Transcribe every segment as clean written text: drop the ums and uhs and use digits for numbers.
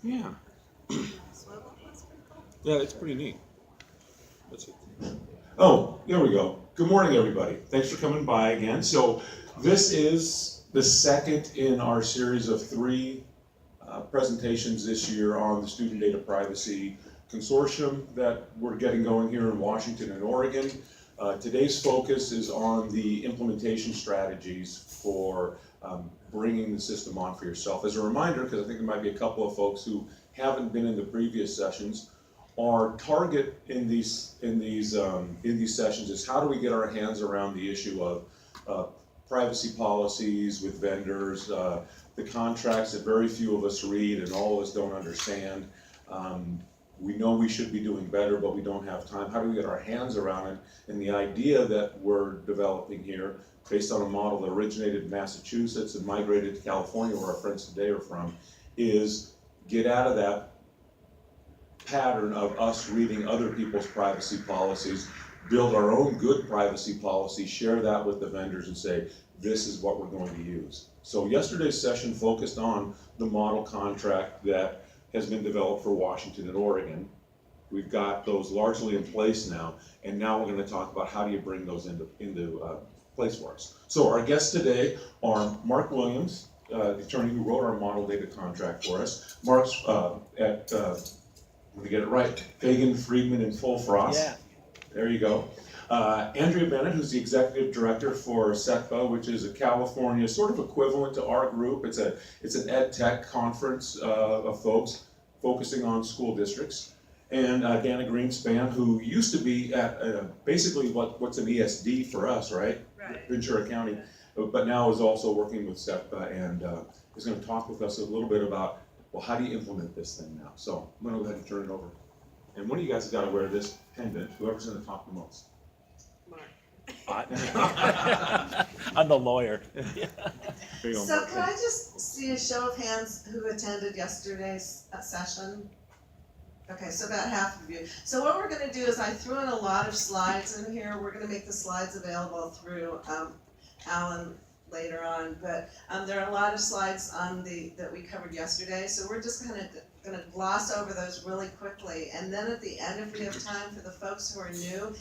Yeah. Yeah, it's pretty neat. That's it. Oh, there we go. Good morning, everybody. Thanks for coming by again. So this is the second in our series of three presentations this year on the Student Data Privacy Consortium that we're getting going here in Washington and Oregon. Today's focus is on the implementation strategies for bringing the system on for yourself. As a reminder, because I think there might be a couple of folks who haven't been in the previous sessions, our target in these sessions is how do we get our hands around the issue of privacy policies with vendors, the contracts that very few of us read and all of us don't understand. We know we should be doing better, but we don't have time. How do we get our hands around it? And the idea that we're developing here, based on a model that originated in Massachusetts and migrated to California, where our friends today are from, is get out of that pattern of us reading other people's privacy policies, build our own good privacy policy, share that with the vendors and say, this is what we're going to use. So yesterday's session focused on the model contract that has been developed for Washington and Oregon. We've got those largely in place now, and now we're going to talk about how do you bring those into place for us. So our guests today are Mark Williams, the attorney who wrote our model data contract for us. Mark's at let me get it right, Fagan, Friedman, and Fullfrost. Yeah. There you go. Andrea Bennett, who's the executive director for CETPA, which is a California sort of equivalent to our group. It's an ed tech conference of folks focusing on school districts. And Dana Greenspan, who used to be at basically what's an ESD for us, right? Right. Ventura County, but now is also working with CETPA and is going to talk with us a little bit about, well, how do you implement this thing now? So I'm going to go ahead and turn it over. And one of you guys has got to wear this pendant, whoever's going to talk the most. I'm the lawyer. There you go, So Mark. can I just see a show of hands who attended yesterday's session? Okay, so about half of you. So what we're going to do is I threw in a lot of slides in here. We're going to make the slides available through Alan later on, but there are a lot of slides on that we covered yesterday. So we're just kind of going to gloss over those really quickly, and then at the end, if we have time for the folks who are new,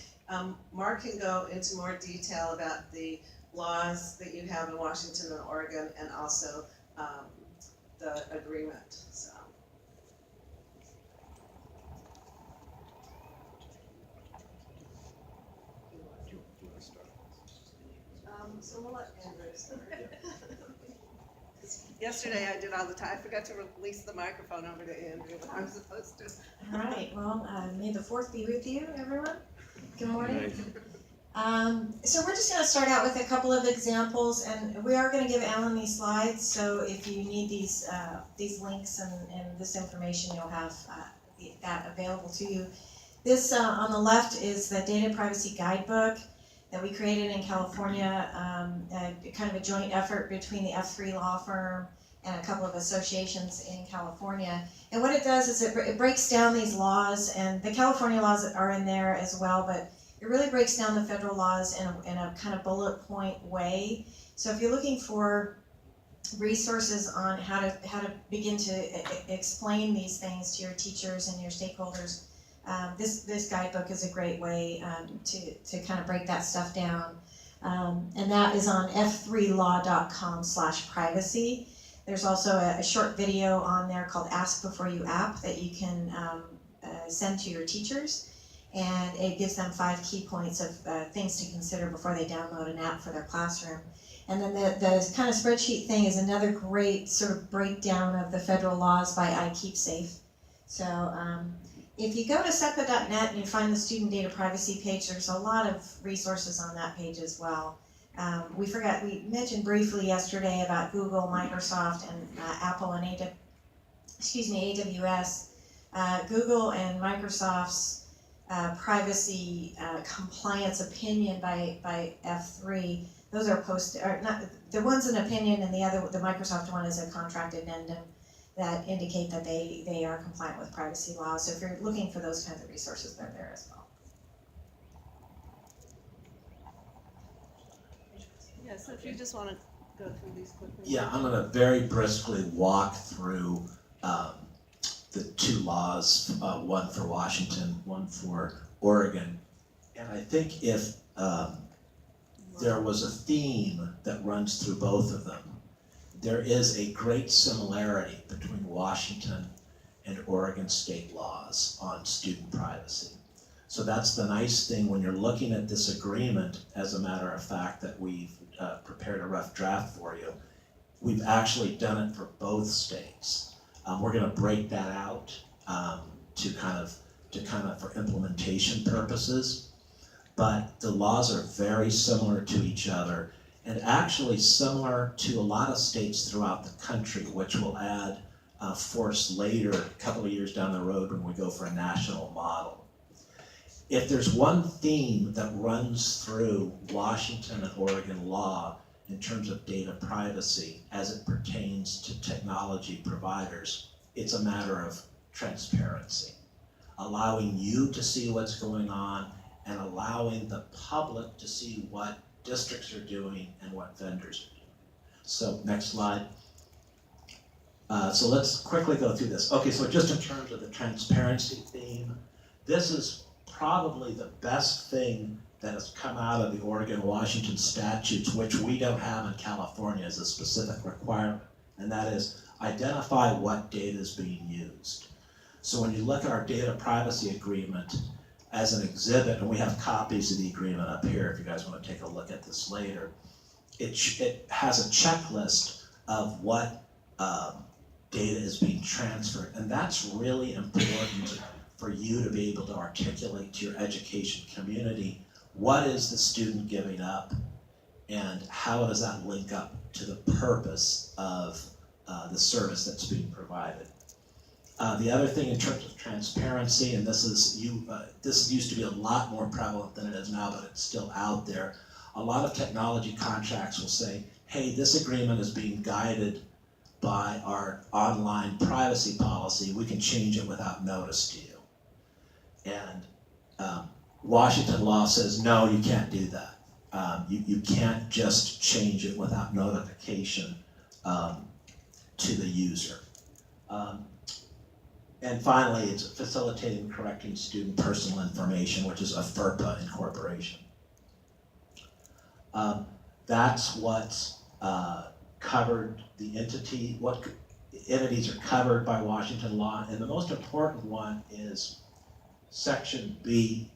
Mark can go into more detail about the laws that you have in Washington and Oregon, and also the agreement. So. So we'll let Andrew start. Yesterday I did all the time. I forgot to release the microphone over to Andrew, but I'm supposed to. All right, well, may the fourth be with you, everyone. Good morning. So we're just going to start out with a couple of examples, and we are going to give Alan these slides, so if you need these links and this information, you'll have that available to you. This on the left is the Data Privacy Guidebook that we created in California, kind of a joint effort between the F3 law firm and a couple of associations in California. And what it does is it breaks down these laws, and the California laws are in there as well, but it really breaks down the federal laws in a kind of bullet point way. So if you're looking for resources on how to begin to explain these things to your teachers and your stakeholders, this guidebook is a great way to kind of break that stuff down. And that is on f3law.com/privacy. There's also a short video on there called Ask Before You App that you can send to your teachers. And it gives them 5 key points of things to consider before they download an app for their classroom. And then the kind of spreadsheet thing is another great sort of breakdown of the federal laws by I-Keep-Safe. So if you go to CETPA.net and you find the student data privacy page, there's a lot of resources on that page as well. We mentioned briefly yesterday about Google, Microsoft, and Apple and AWS. Google and Microsoft's privacy compliance opinion by F3. Those are posted, or not the one's an opinion, and the Microsoft one is a contract addendum that indicate that they are compliant with privacy laws. So if you're looking for those kinds of resources, they're there as well. Yeah, so if you just want to go through these quickly? Yeah, I'm going to very briskly walk through the two laws, one for Washington, one for Oregon. And I think if there was a theme that runs through both of them, there is a great similarity between Washington and Oregon state laws on student privacy. So that's the nice thing when you're looking at this agreement, as a matter of fact, that we've prepared a rough draft for you. We've actually done it for both states. We're going to break that out to kind of for implementation purposes. But the laws are very similar to each other, and actually similar to a lot of states throughout the country, which will add force later, a couple of years down the road when we go for a national model. If there's one theme that runs through Washington and Oregon law in terms of data privacy as it pertains to technology providers, it's a matter of transparency, allowing you to see what's going on and allowing the public to see what districts are doing and what vendors are doing. So next slide. So let's quickly go through this. Okay, so just in terms of the transparency theme, this is probably the best thing that has come out of the Oregon-Washington statutes, which we don't have in California as a specific requirement, and that is identify what data is being used. So when you look at our data privacy agreement as an exhibit, and we have copies of the agreement up here if you guys want to take a look at this later, it has a checklist of what data is being transferred, and that's really important for you to be able to articulate to your education community what is the student giving up and how does that link up to the purpose of the service that's being provided. The other thing in terms of transparency, and this used to be a lot more prevalent than it is now, but it's still out there. A lot of technology contracts will say, hey, this agreement is being guided by our online privacy policy. We can change it without notice to you. And Washington law says, no, you can't do that. You can't just change it without notification to the user. And finally, it's facilitating and correcting student personal information, which is a FERPA incorporation. That's what's covered the entity, what entities are covered by Washington law, and the most important one is Section B.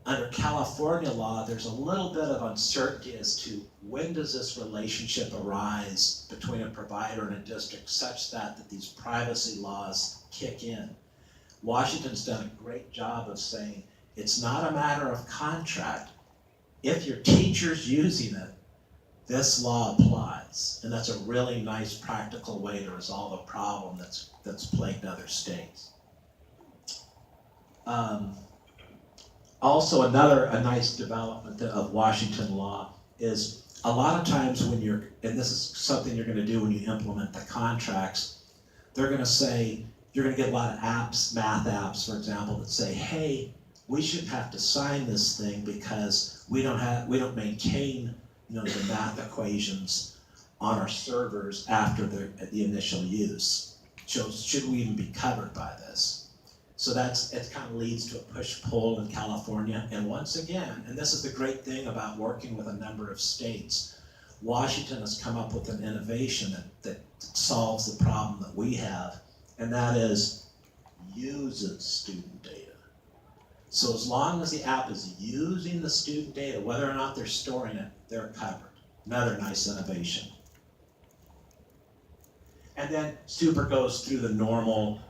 Under California law, there's a little bit of uncertainty as to when does this relationship arise between a provider and a district such that these privacy laws kick in. Washington's done a great job of saying it's not a matter of contract. If your teacher's using it, this law applies. And that's a really nice practical way to resolve a problem that's plagued other states. Also, a nice development of Washington law is a lot of times when and this is something you're going to do when you implement the contracts, they're going to say, you're going to get a lot of apps, math apps, for example, that say, hey, we shouldn't have to sign this thing because we don't maintain the math equations on our servers after the initial use. So should we even be covered by this? So it kind of leads to a push-pull in California. And once again, and this is the great thing about working with a number of states, Washington has come up with an innovation that solves the problem that we have, and that is uses student data. So as long as the app is using the student data, whether or not they're storing it, they're covered. Another nice innovation. And then Super goes through the normal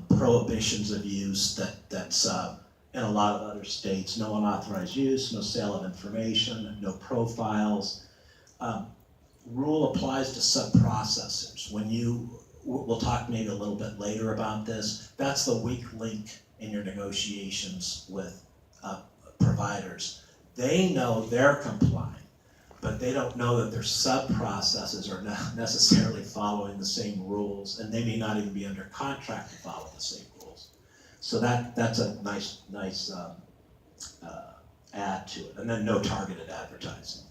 prohibitions of use that's in a lot of other states. No unauthorized use, no sale of information, no profiles. Rule applies to sub-processors. We'll talk maybe a little bit later about this. That's the weak link in your negotiations with providers. They know they're complying, but they don't know that their sub-processes are not necessarily following the same rules, and they may not even be under contract to follow the same rules. So that's a nice add to it. And then no targeted advertising.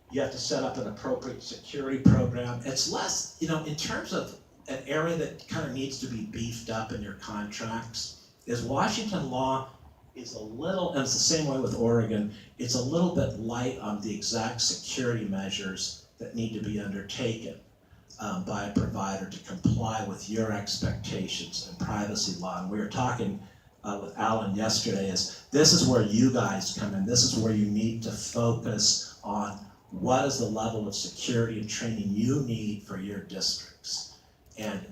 You have to set up an appropriate security program. It's less, in terms of an area that kind of needs to be beefed up in your contracts, is Washington law is a little, and it's the same way with Oregon, it's a little bit light on the exact security measures that need to be undertaken by a provider to comply with your expectations and privacy law. And we were talking with Alan yesterday, this is where you guys come in. This is where you need to focus on what is the level of security and training you need for your districts, and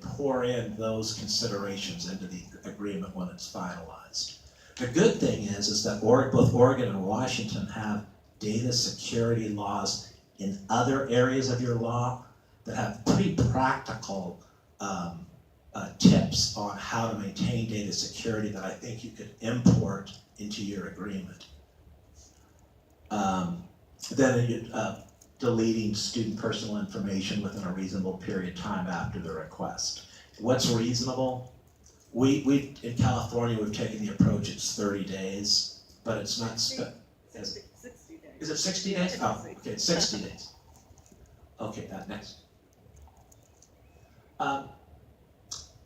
pour in those considerations into the agreement when it's finalized. The good thing is that both Oregon and Washington have data security laws in other areas of your law that have pretty practical tips on how to maintain data security that I think you could import into your agreement. Deleting student personal information within a reasonable period of time after the request. What's reasonable? We in California, we've taken the approach it's 30 days, but it's not. 60 days. Is it 60 days? Oh, okay, it's 60 days. Okay, next.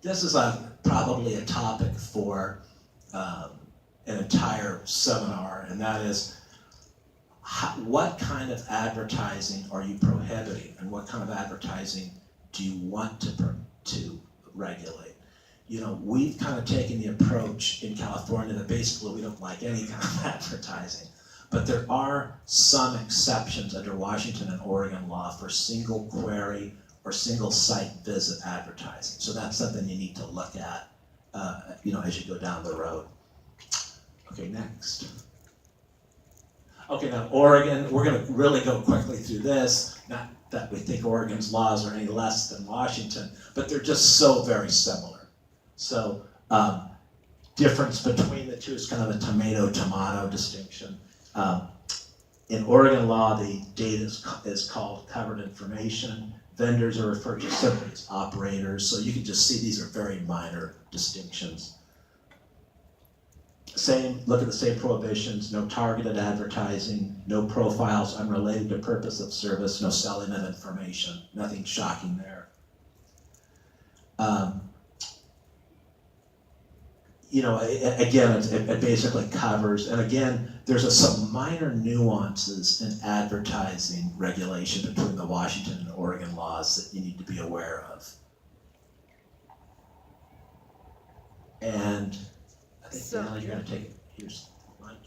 This is probably a topic for an entire seminar, and that is what kind of advertising are you prohibiting, and what kind of advertising do you want to regulate? We've kind of taken the approach in California that basically we don't like any kind of advertising, but there are some exceptions under Washington and Oregon law for single query or single site visit advertising. So that's something you need to look at, as you go down the road. Okay, next. Okay, now Oregon, we're going to really go quickly through this. Not that we think Oregon's laws are any less than Washington, but they're just so very similar. So difference between the two is kind of a tomato-tomato distinction. In Oregon law, the data is called covered information. Vendors are referred to simply as operators. So you can just see these are very minor distinctions. Look at the same prohibitions: no targeted advertising, no profiles unrelated to purpose of service, no selling of information. Nothing shocking there. Again, it basically covers, and again, there's some minor nuances in advertising regulation between the Washington and Oregon laws that you need to be aware of. And I think, Natalie, you're going to take it. Here's my camera.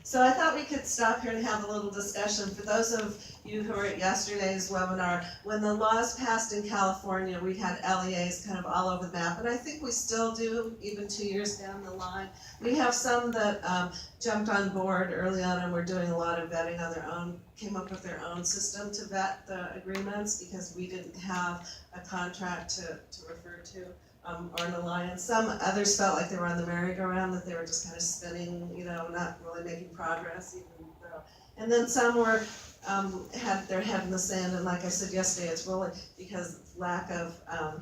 So I thought we could stop here and have a little discussion. For those of you who were at yesterday's webinar, when the laws passed in California, we had LEAs kind of all over the map, and I think we still do, even 2 years down the line. We have some that jumped on board early on and were doing a lot of vetting on their own, came up with their own system to vet the agreements because we didn't have a contract to refer to. Or an alliance. Some others felt like they were on the merry-go-round, that they were just kind of spinning, not really making progress even though. And then some were had their head in the sand, and like I said yesterday, it's really because lack of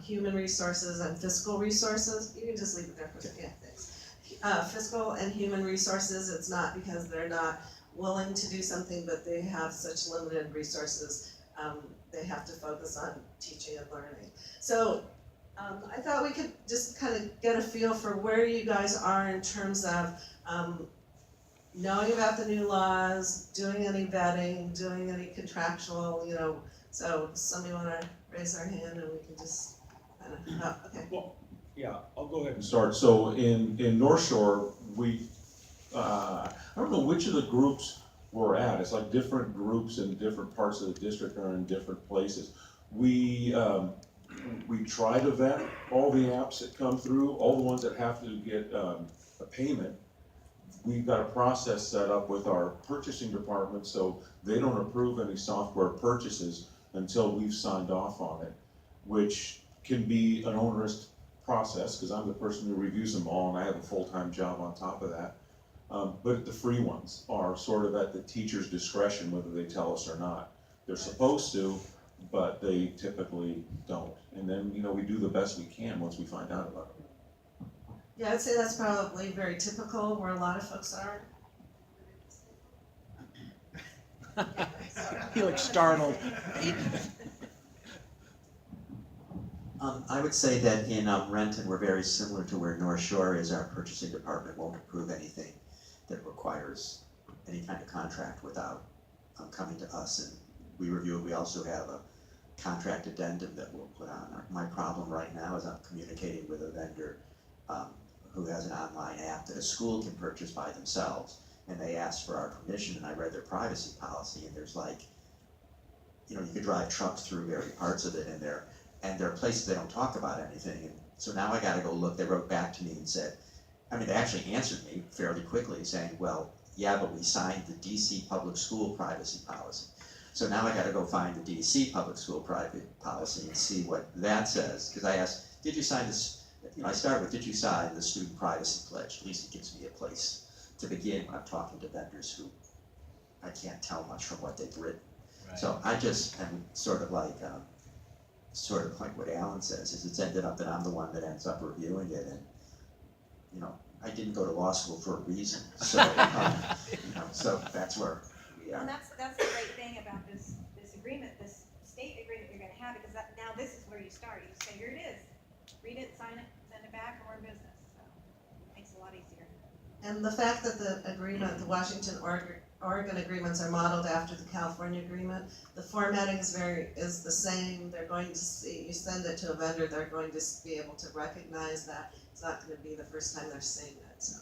human resources and fiscal resources. You can just leave it there for thanks. Fiscal and human resources. It's not because they're not willing to do something, but they have such limited resources. They have to focus on teaching and learning. So. I thought we could just kind of get a feel for where you guys are in terms of knowing about the new laws, doing any vetting, doing any contractual, so somebody want to raise their hand and we can just kind of, okay. Well, yeah, I'll go ahead and start. So in North Shore, I don't know which of the groups we're at. It's like different groups in different parts of the district are in different places. We try to vet all the apps that come through, all the ones that have to get a payment. We've got a process set up with our purchasing department so they don't approve any software purchases until we've signed off on it, which can be an onerous process because I'm the person who reviews them all and I have a full-time job on top of that. But the free ones are sort of at the teacher's discretion whether they tell us or not. They're supposed to, but they typically don't. And then, we do the best we can once we find out about it. Yeah, I'd say that's probably very typical where a lot of folks are. He looks startled. I would say that in Renton, we're very similar to where North Shore is. Our purchasing department won't approve anything that requires any kind of contract without coming to us, and we review it. We also have a contract addendum that we'll put on. My problem right now is I'm communicating with a vendor who has an online app that a school can purchase by themselves, and they asked for our permission, and I read their privacy policy, and there's like, you could drive trucks through various parts of it, and there are places they don't talk about anything, and so now I gotta go look. They wrote back to me and said, they actually answered me fairly quickly saying, well, yeah, but we signed the DC public school privacy policy. So now I gotta go find the DC public school private policy and see what that says, because I asked, did you sign this, I started with, did you sign the student privacy pledge? At least it gives me a place to begin when I'm talking to vendors who I can't tell much from what they've written. Right. So I just am sort of like what Alan says, is it's ended up that I'm the one that ends up reviewing it, and I didn't go to law school for a reason, so so that's where we are. And that's the great thing about this agreement, this state agreement you're gonna have, because now this is where you start. You say, here it is, read it, sign it, send it back, and we're in business. So it makes it a lot easier. And the fact that the agreement, the Washington, Oregon agreements are modeled after the California agreement, the formatting is the same. They're going to see, you send it to a vendor, they're going to be able to recognize that. It's not going to be the first time they're seeing it, so.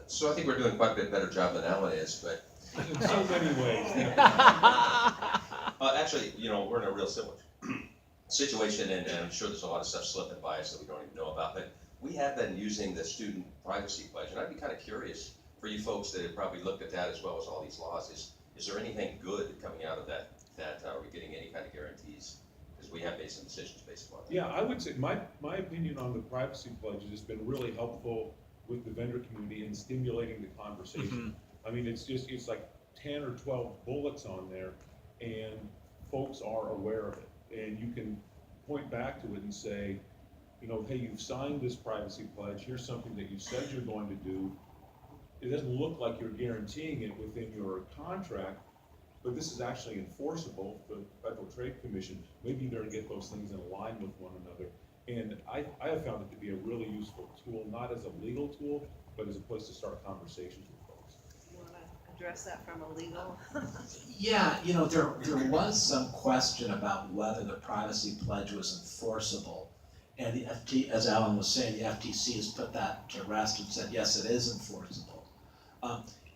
So I think we're doing quite a bit better job than Alan is, but In so many ways. actually, we're in a real similar situation, and I'm sure there's a lot of stuff slipping by us that we don't even know about, but we have been using the student privacy pledge, and I'd be kind of curious for you folks that have probably looked at that as well as all these laws, is there anything good coming out of that? Are we getting any kind of guarantees? Because we have made some decisions based upon that. Yeah, I would say, my opinion on the privacy pledge has been really helpful with the vendor community in stimulating the conversation. It's like 10 or 12 bullets on there, and folks are aware of it. And you can point back to it and say, hey, you've signed this privacy pledge, here's something that you said you're going to do. It doesn't look like you're guaranteeing it within your contract, but this is actually enforceable for the Federal Trade Commission. Maybe you better get those things in line with one another. And I have found it to be a really useful tool, not as a legal tool, but as a place to start conversations with folks. You want to address that from a legal? Yeah, there was some question about whether the privacy pledge was enforceable. And the FT, as Alan was saying, the FTC has put that to rest and said, yes, it is enforceable.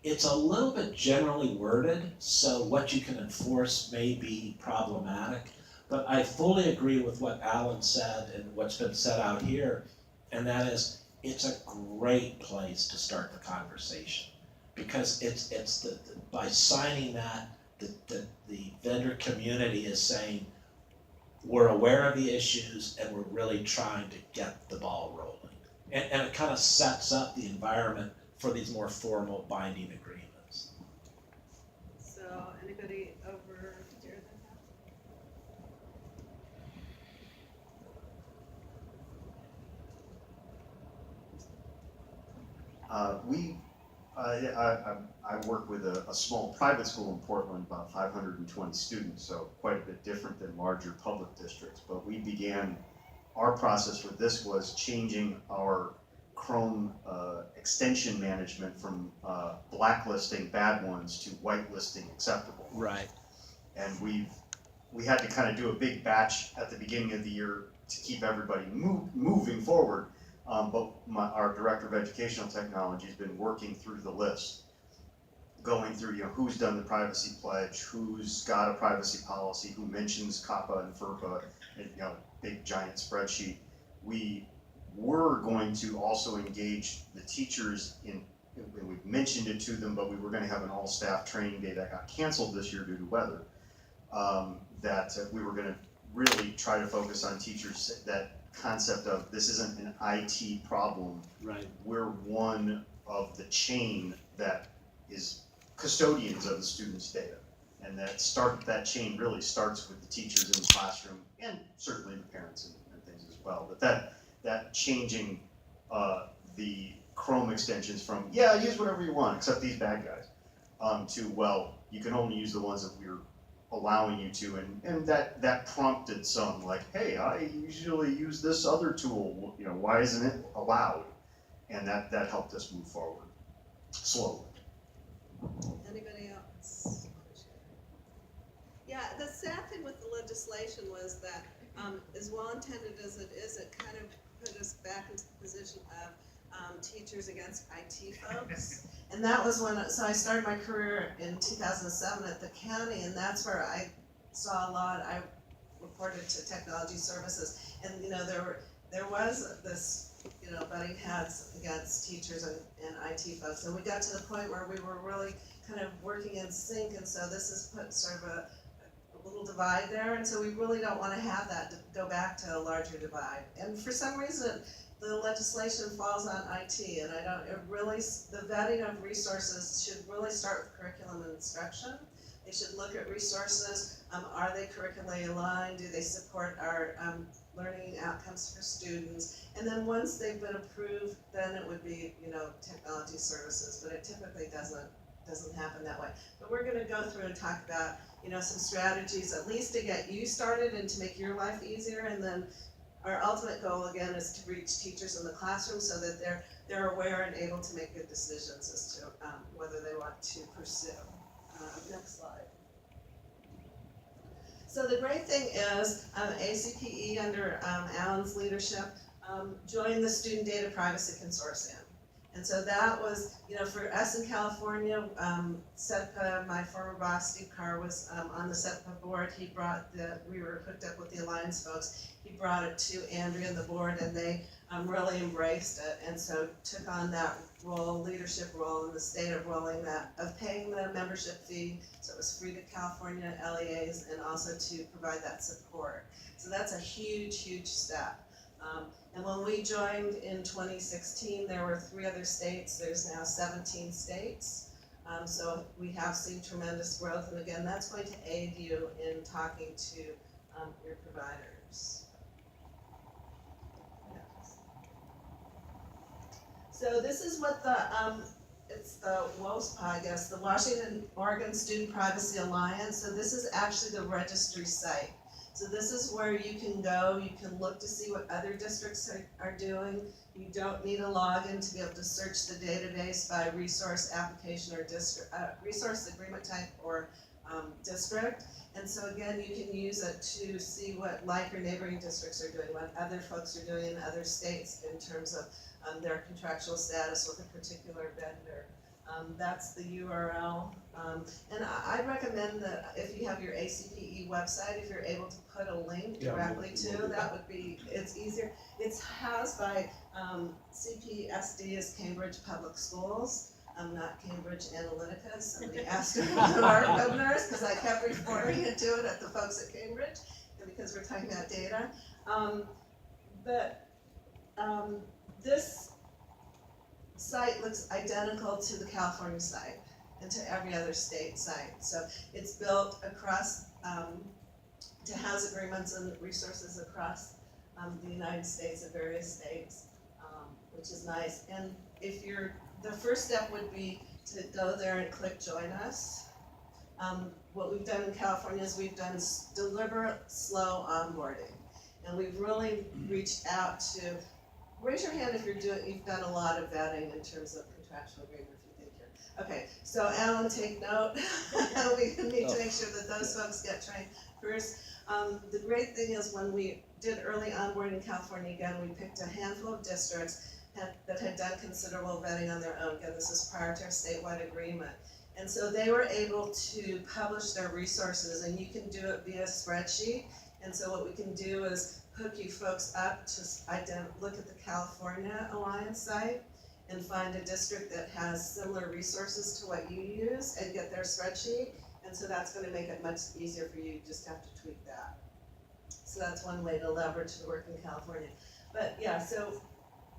It's a little bit generally worded, so what you can enforce may be problematic. But I fully agree with what Alan said and what's been said out here, and that is, it's a great place to start the conversation. Because it's by signing that, the vendor community is saying, we're aware of the issues and we're really trying to get the ball rolling. And it kind of sets up the environment for these more formal binding agreements. So anybody over here I work with a small private school in Portland, about 520 students, so quite a bit different than larger public districts. But we began, our process with this was changing our Chrome extension management from blacklisting bad ones to whitelisting acceptable. Right. And we had to kind of do a big batch at the beginning of the year to keep everybody moving forward. But our Director of Educational Technology has been working through the list, going through who's done the privacy pledge, who's got a privacy policy, who mentions CAPA and FERPA, and, big giant spreadsheet. We were going to also engage the teachers and we've mentioned it to them, but we were going to have an all-staff training day that got canceled this year due to weather. That we were going to really try to focus on teachers, that concept of this isn't an IT problem. Right. We're one of the chain that is custodians of the students' data. And that chain really starts with the teachers in the classroom and certainly the parents and things as well. But that changing the Chrome extensions from, yeah, use whatever you want except these bad guys, to, well, you can only use the ones that we're allowing you to, and that prompted some, like, hey, I usually use this other tool, you know, why isn't it allowed? And that helped us move forward slowly. Anybody else? Yeah, the sad thing with the legislation was that, as well intended as it is, it kind of put us back into the position of teachers against IT folks. And that was when, so I started my career in 2007 at the county, and that's where I saw a lot. I reported to technology services, and you know, there was this, you know, butting heads against teachers and IT folks, and we got to the point where we were really kind of working in sync, and so this has put sort of a little divide there, and so we really don't want to have that to go back to a larger divide. And for some reason, the legislation falls on IT, and the vetting of resources should really start with curriculum and instruction. They should look at resources, are they curricularly aligned, do they support our learning outcomes for students, and then once they've been approved, then it would be, you know, technology services, but it typically doesn't happen that way. But we're gonna go through and talk about, you know, some strategies, at least to get you started and to make your life easier, and then our ultimate goal again is to reach teachers in the classroom so that they're aware and able to make good decisions as to whether they want to pursue. Next slide. So the great thing is ACPE under Alan's leadership joined the Student Data Privacy Consortium. And so that was, you know, for us in California, CETPA, my former boss, Steve Carr, was on the CETPA board. We were hooked up with the Alliance folks. He brought it to Andrea and the board, and they really embraced it, and so took on that role, leadership role in the state of paying the membership fee, so it was free to California LEAs, and also to provide that support. So that's a huge, huge step. And when we joined in 2016, there were 3 other states. There's now 17 states. So we have seen tremendous growth, and again, that's going to aid you in talking to your providers. So this is what it's the WOSP, I guess, the Washington Oregon Student Privacy Alliance. So this is actually the registry site. So this is where you can go, you can look to see what other districts are doing. You don't need a login to be able to search the database by resource, application, or district, resource, agreement type, or district. And so again, you can use it to see what like or neighboring districts are doing, what other folks are doing in other states in terms of their contractual status with a particular vendor. That's the URL. And I recommend that if you have your ACPE website, if you're able to put a link directly to, that would be, it's easier. It's housed by CPSD is Cambridge Public Schools, not Cambridge Analytica. Somebody asked one of our webinars, because I kept reporting it to it at the folks at Cambridge, and because we're talking about data. This site looks identical to the California site and to every other state site. So it's built across, to house agreements and resources across the United States and various states, which is nice. And if the first step would be to go there and click join us. What we've done in California is we've done deliberate, slow onboarding. And we've really reached out to, raise your hand if you've done a lot of vetting in terms of contractual agreement, if you think you're, okay. So Alan, take note. We need to make sure that those folks get trained first. The great thing is when we did early onboarding in California, again, we picked a handful of districts that had done considerable vetting on their own. Again, this is prior to our statewide agreement. And so they were able to publish their resources, and you can do it via spreadsheet. And so what we can do is hook you folks up to look at the California Alliance site and find a district that has similar resources to what you use and get their spreadsheet. And so that's going to make it much easier for you. You just have to tweak that. So that's one way to leverage the work in California. But yeah, so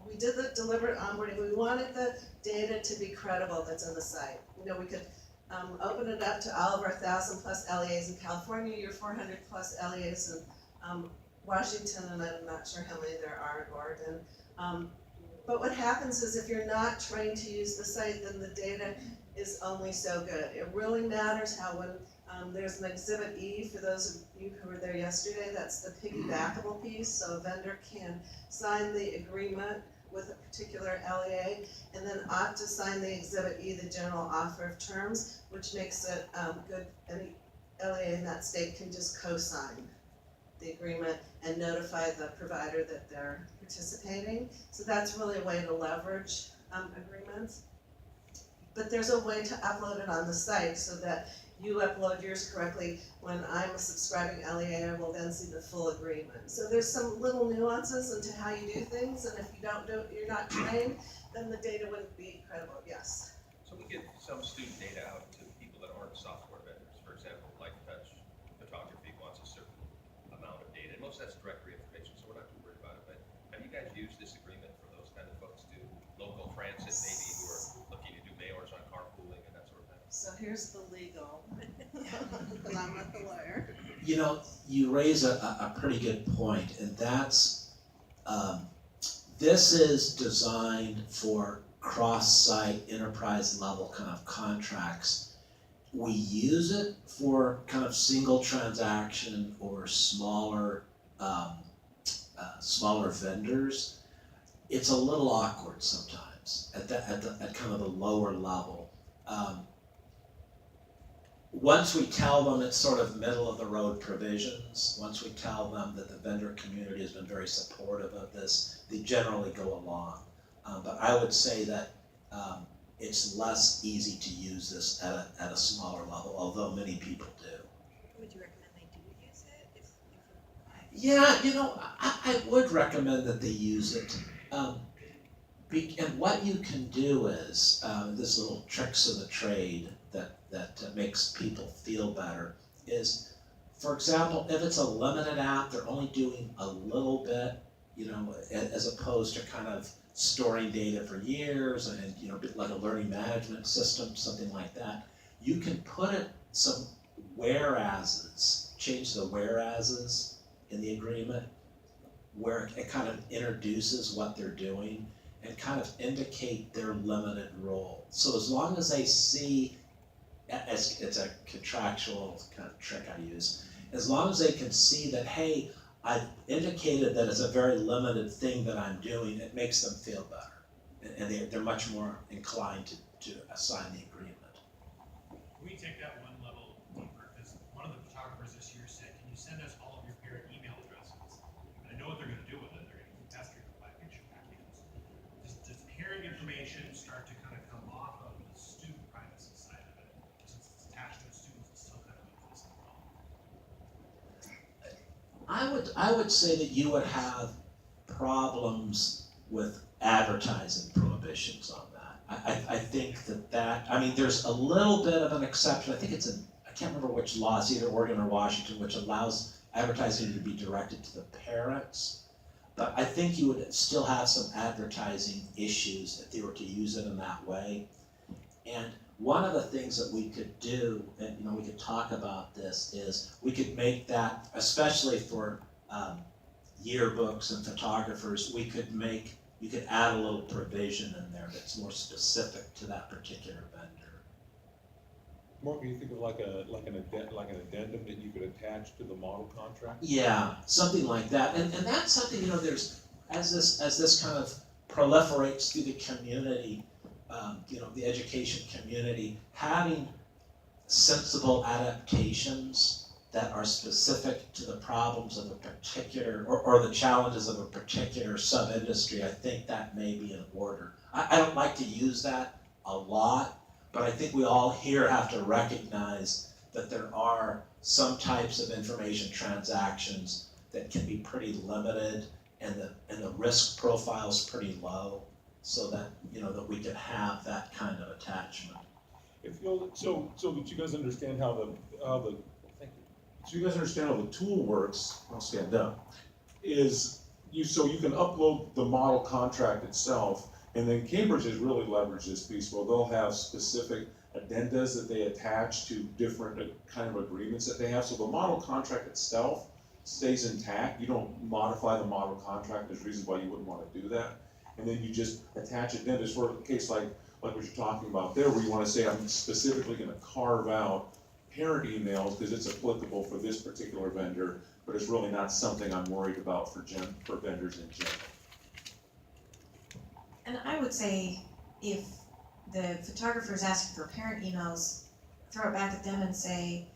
we did the deliberate onboarding. We wanted the data to be credible that's in the site. You know, we could open it up to all of our 1,000+ LEAs in California, your 400+ LEAs in Washington, and I'm not sure how many there are in Oregon. But what happens is if you're not trained to use the site, then the data is only so good. It really matters how when there's an Exhibit E, for those of you who were there yesterday, that's the piggybackable piece, so a vendor can sign the agreement with a particular LEA, and then opt to sign the Exhibit E, the general offer of terms, which makes it good. Any LEA in that state can just co-sign the agreement and notify the provider that they're participating. So that's really a way to leverage agreements. But there's a way to upload it on the site so that you upload yours correctly. When I'm a subscribing LEA, I will then see the full agreement. So there's some little nuances into how you do things, and if you don't do it, you're not trained, then the data wouldn't be credible. Yes? So we get some student data out to people that aren't software vendors. For example, Light Touch Photography wants a certain amount of data, and most of that's directory information, so we're not too worried about it. But have you guys used this agreement for those kind of folks to local transit maybe who are looking to do mayors on carpooling and that sort of thing? So here's the legal, and I'm not the lawyer. You know, you raise a pretty good point, and that's, this is designed for cross-site enterprise level kind of contracts. We use it for kind of single transaction or smaller vendors. It's a little awkward sometimes at kind of the lower level. Once we tell them it's sort of middle of the road provisions, once we tell them that the vendor community has been very supportive of this, they generally go along. But I would say that it's less easy to use this at a smaller level, although many people do. Would you recommend they do use it? Yeah, you know, I would recommend that they use it. And what you can do is, this little tricks of the trade that makes people feel better is, for example, if it's a limited app, they're only doing a little bit, you know, as opposed to kind of storing data for years and, you know, like a learning management system, something like that. You can put it some whereases, change the whereases in the agreement where it kind of introduces what they're doing and kind of indicate their limited role. So as long as they see, as it's a contractual kind of trick I use, as long as they can see that, hey, I've indicated that it's a very limited thing that I'm doing, it makes them feel better. And they're much more inclined to assign the agreement. We take that one level deeper, because one of the photographers this year said, can you send us all of your parent email addresses? And I know what they're gonna do with it, they're gonna keep pestering with my picture packages. Does parent information start to kind of come off of the student privacy side of it? Since it's attached to the students, it's still kind of a implicit problem. I would say that you would have problems with advertising prohibitions on that. I think that, I mean, there's a little bit of an exception. I think it's I can't remember which law, it's either Oregon or Washington, which allows advertising to be directed to the parents. But I think you would still have some advertising issues if they were to use it in that way. And one of the things that we could do, and you know, we could talk about this, is we could make that, especially for yearbooks and photographers, you could add a little provision in there that's more specific to that particular vendor. Mark, you think of like an addendum that you could attach to the model contract? Yeah, something like that. And that's something, you know, there's, as this kind of proliferates through the community, you know, the education community, having sensible adaptations that are specific to the problems of a particular, or the challenges of a particular sub-industry, I think that may be in order. I don't like to use that a lot, but I think we all here have to recognize that there are some types of information transactions that can be pretty limited and the risk profile is pretty low, so that, you know, that we can have that kind of attachment. If you'll, so that you guys understand how the so you guys understand how the tool works, I'll stand up, is you can upload the model contract itself, and then Cambridge has really leveraged this piece where they'll have specific addendas that they attach to different kind of agreements that they have. So the model contract itself stays intact. You don't modify the model contract. There's reasons why you wouldn't want to do that. And then you just attach addendas for a case like like what you're talking about there, where you wanna say, I'm specifically gonna carve out parent emails, because it's applicable for this particular vendor, but it's really not something I'm worried about for vendors in general. And I would say if the photographer is asking for parent emails, throw it back at them and say,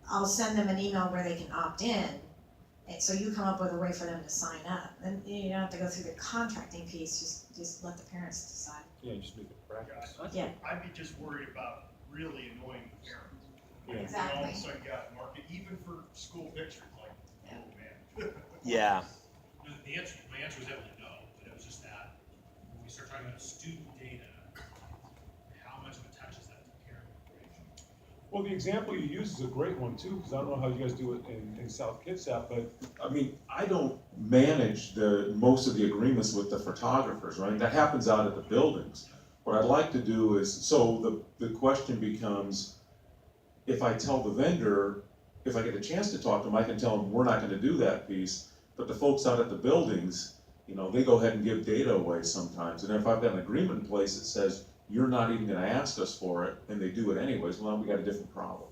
I'll send them an email where they can opt in. And so you come up with a way for them to sign up. And you don't have to go through the contracting piece, just let the parents decide. Yeah, just make it practice. Yeah. I'd be just worried about really annoying the parents. Yeah. And all of Exactly. a sudden you got market, even for school pictures, like, Yeah. oh man. Yeah. My answer was definitely no, but it was just that, when we start talking about student data, how much of it touches that parent information? Well, the example you use is a great one too, because I don't know how you guys do it in South Kitsap, but, I mean, I don't manage most of the agreements with the photographers, right? That happens out at the buildings. What I'd like to do is, so the question becomes, if I tell the vendor, if I get a chance to talk to them, I can tell them, we're not gonna do that piece, but the folks out at the buildings, you know, they go ahead and give data away sometimes, and if I've got an agreement in place that says, you're not even gonna ask us for it, and they do it anyways, well, we got a different problem.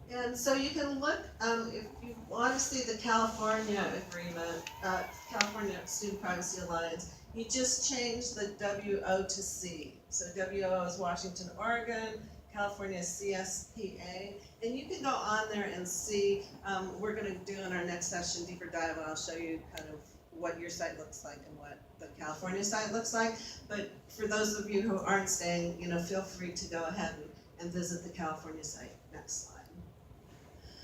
And so you can look, if you want to see the California agreement, California Student Privacy Alliance, you just change the WO to C. So WO is Washington, Oregon, California is CSPA, and you can go on there and see, we're gonna do in our next session deeper dive, and I'll show you kind of what your site looks like and what the California site looks like. But for those of you who aren't staying, you know, feel free to go ahead and visit the California site. Next slide.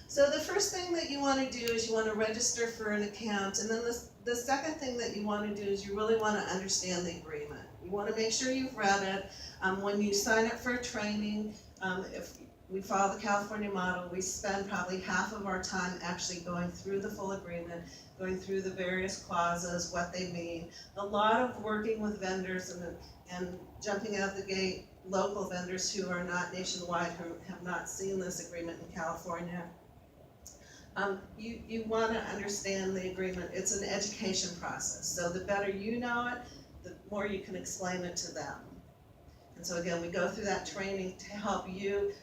So the first thing that you want to do is you want to register for an account, and then the second thing that you want to do is you really want to understand the agreement. You want to make sure you've read it. When you sign up for a training, if we follow the California model, we spend probably half of our time actually going through the full agreement, going through the various clauses, what they mean. A lot of working with vendors and jumping out the gate, local vendors who are not nationwide, who have not seen this agreement in California. You want to understand the agreement. It's an education process. So the better you know it, the more you can explain it to them. And so again, we go through that training to help you,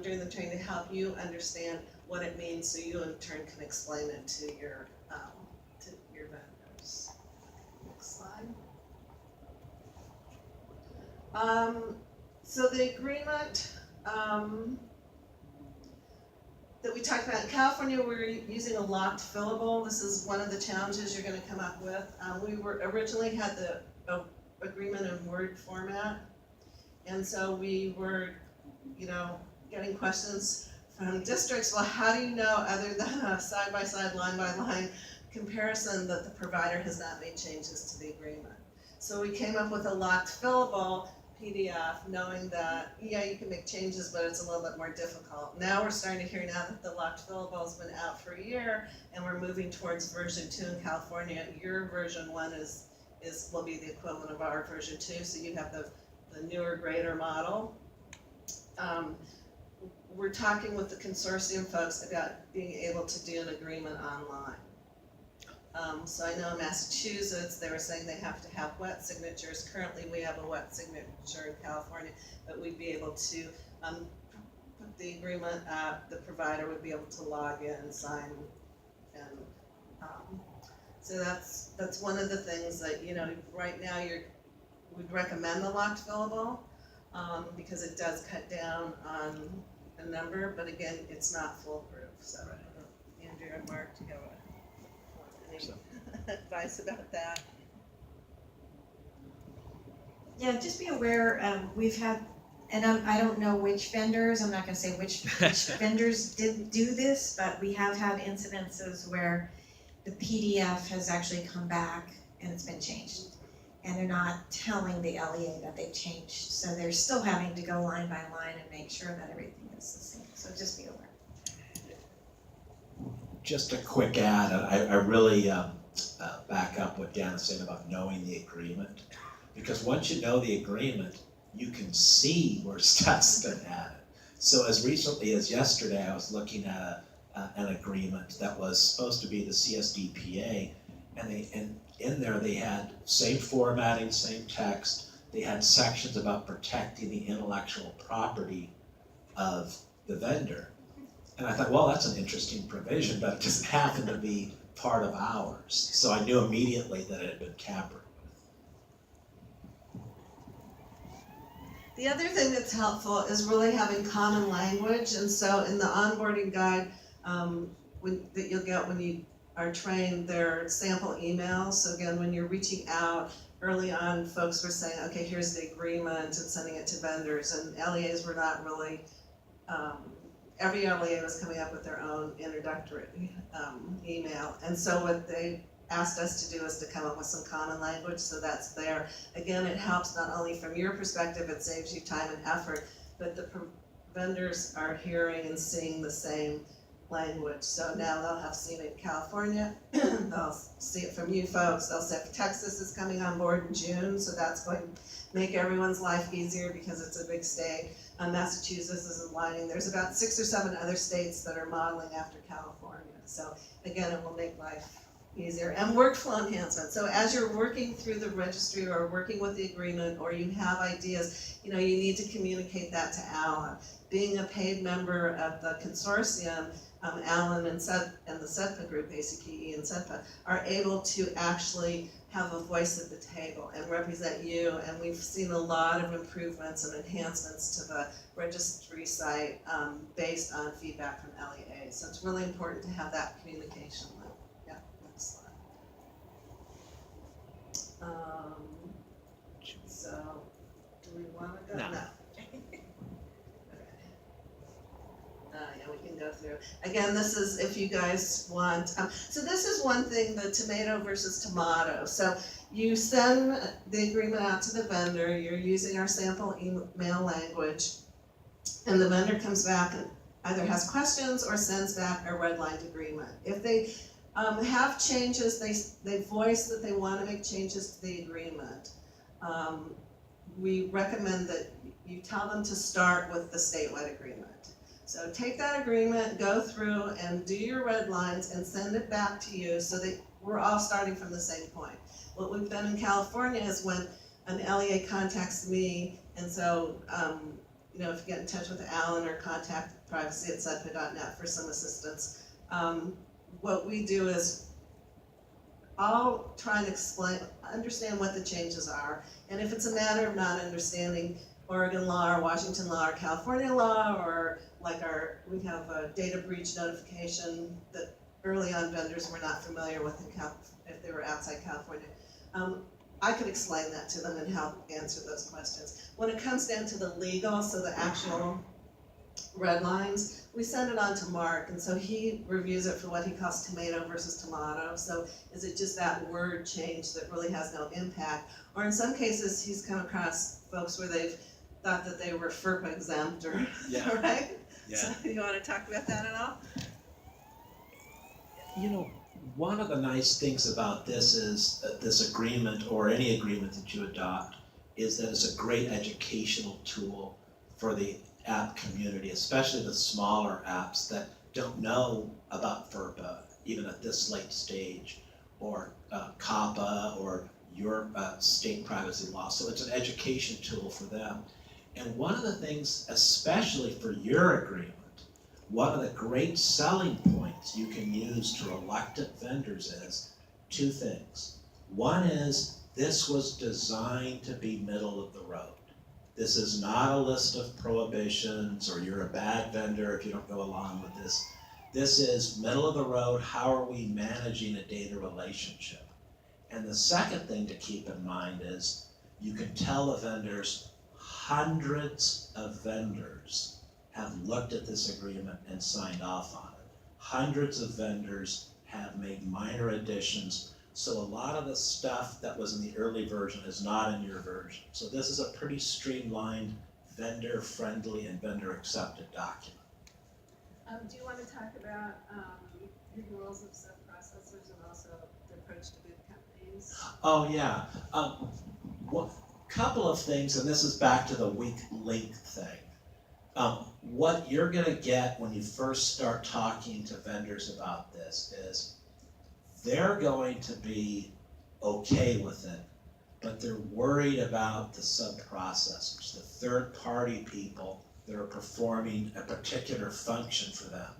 during the training, to help you understand what it means, so you in turn can explain it to your vendors. Next slide. So the agreement, that we talked about in California, we're using a locked fillable. This is one of the challenges you're going to come up with. We originally had the agreement in Word format, and so we were, you know, getting questions from districts. Well, how do you know, other than a side-by-side, line-by-line comparison, that the provider has not made changes to the agreement? So we came up with a locked fillable PDF, knowing that, yeah, you can make changes, but it's a little bit more difficult. Now we're starting to hear now that the locked fillable has been out for a year, and we're moving towards version 2 in California. Your version 1 will be the equivalent of our version 2, so you have the newer, greater model. We're talking with the Consortium folks about being able to do an agreement online. So I know in Massachusetts, they were saying they have to have wet signatures. Currently, we have a wet signature in California, but we'd be able to put the agreement up. The provider would be able to log in and sign, and so that's one of the things that, you know, right now we'd recommend the locked fillable because it does cut down on a number, but again, it's not foolproof. So Andrew and Mark, do you have any advice about that? Yeah, just be aware, we've had, and I don't know which vendors, I'm not gonna say which vendors did do this, but we have had incidences where the PDF has actually come back and it's been changed. And they're not telling the LEA that they've changed, so they're still having to go line by line and make sure that everything is the same, so just be aware. Just a quick add, I really back up what Dan was saying about knowing the agreement. Because once you know the agreement, you can see where stuff's been added. So as recently as yesterday, I was looking at an agreement that was supposed to be the CSDPA, and in there they had same formatting, same text. They had sections about protecting the intellectual property of the vendor. And I thought, well, that's an interesting provision, but it just happened to be part of ours. So I knew immediately that it had been tampered with. The other thing that's helpful is really having common language, and so in the onboarding guide that you'll get when you are trained, there are sample emails. So again, when you're reaching out, early on folks were saying, okay, here's the agreement, and sending it to vendors, and LEAs were not really, every LEA was coming up with their own introductory email. And so what they asked us to do is to come up with some common language, so that's there. Again, it helps not only from your perspective, it saves you time and effort, but the vendors are hearing and seeing the same language. So now they'll have seen it in California, they'll see it from you folks, they'll say Texas is coming on board in June, so that's going to make everyone's life easier because it's a big state. Massachusetts is aligning. There's about 6 or 7 other states that are modeling after California. So again, it will make life easier. And workflow enhancement. So as you're working through the registry or working with the agreement, or you have ideas, you need to communicate that to Alan. Being a paid member of the consortium, Alan and the CETPA group, ACPEnw and CETPA, are able to actually have a voice at the table and represent you, and we've seen a lot of improvements and enhancements to the registry site based on feedback from LEA. So it's really important to have that communication loop. Yeah, next slide. So, do we want to go? No. Yeah, we can go through. Again, this is if you guys want. So this is one thing, the tomato versus tomato. So you send the agreement out to the vendor, you're using our sample email language, and the vendor comes back and either has questions or sends back a redlined agreement. If they have changes, they voice that they want to make changes to the agreement. We recommend that you tell them to start with the statewide agreement. So take that agreement, go through and do your red lines and send it back to you so that we're all starting from the same point. What we've done in California is when an LEA contacts me, and so if you get in touch with Alan or contact privacy@cetpa.net for some assistance, what we do is I'll try and understand what the changes are, and if it's a matter of not understanding Oregon law or Washington law or California law, or like we have a data breach notification that early on vendors were not familiar with if they were outside California. I could explain that to them and help answer those questions. When it comes down to the legal, so the actual red lines, we send it on to Mark, and so he reviews it for what he calls tomato versus tomato. So is it just that word change that really has no impact? Or in some cases, he's come across folks where they've thought that they were FERPA exempt, or right? Yeah. So you want to talk about that at all? One of the nice things about this is this agreement, or any agreement that you adopt, is that it's a great educational tool for the app community, especially the smaller apps that don't know about FERPA, even at this late stage, or COPPA, or your state privacy law. So it's an education tool for them. And one of the things, especially for your agreement, one of the great selling points you can use to reluctant vendors is 2 things. One is, this was designed to be middle of the road. This is not a list of prohibitions, or you're a bad vendor if you don't go along with this. This is middle of the road, how are we managing a data relationship? And the second thing to keep in mind is, you can tell the vendors, hundreds of vendors have looked at this agreement and signed off on it. Hundreds of vendors have made minor additions, so a lot of the stuff that was in the early version is not in your version. So this is a pretty streamlined, vendor-friendly and vendor-accepted document. Do you want to talk about your roles of sub-processors and also the approach to boot campaigns? Oh yeah, couple of things, and this is back to the weak link thing. What you're gonna get when you first start talking to vendors about this is they're going to be okay with it, but they're worried about the sub-processors, the third-party people that are performing a particular function for them.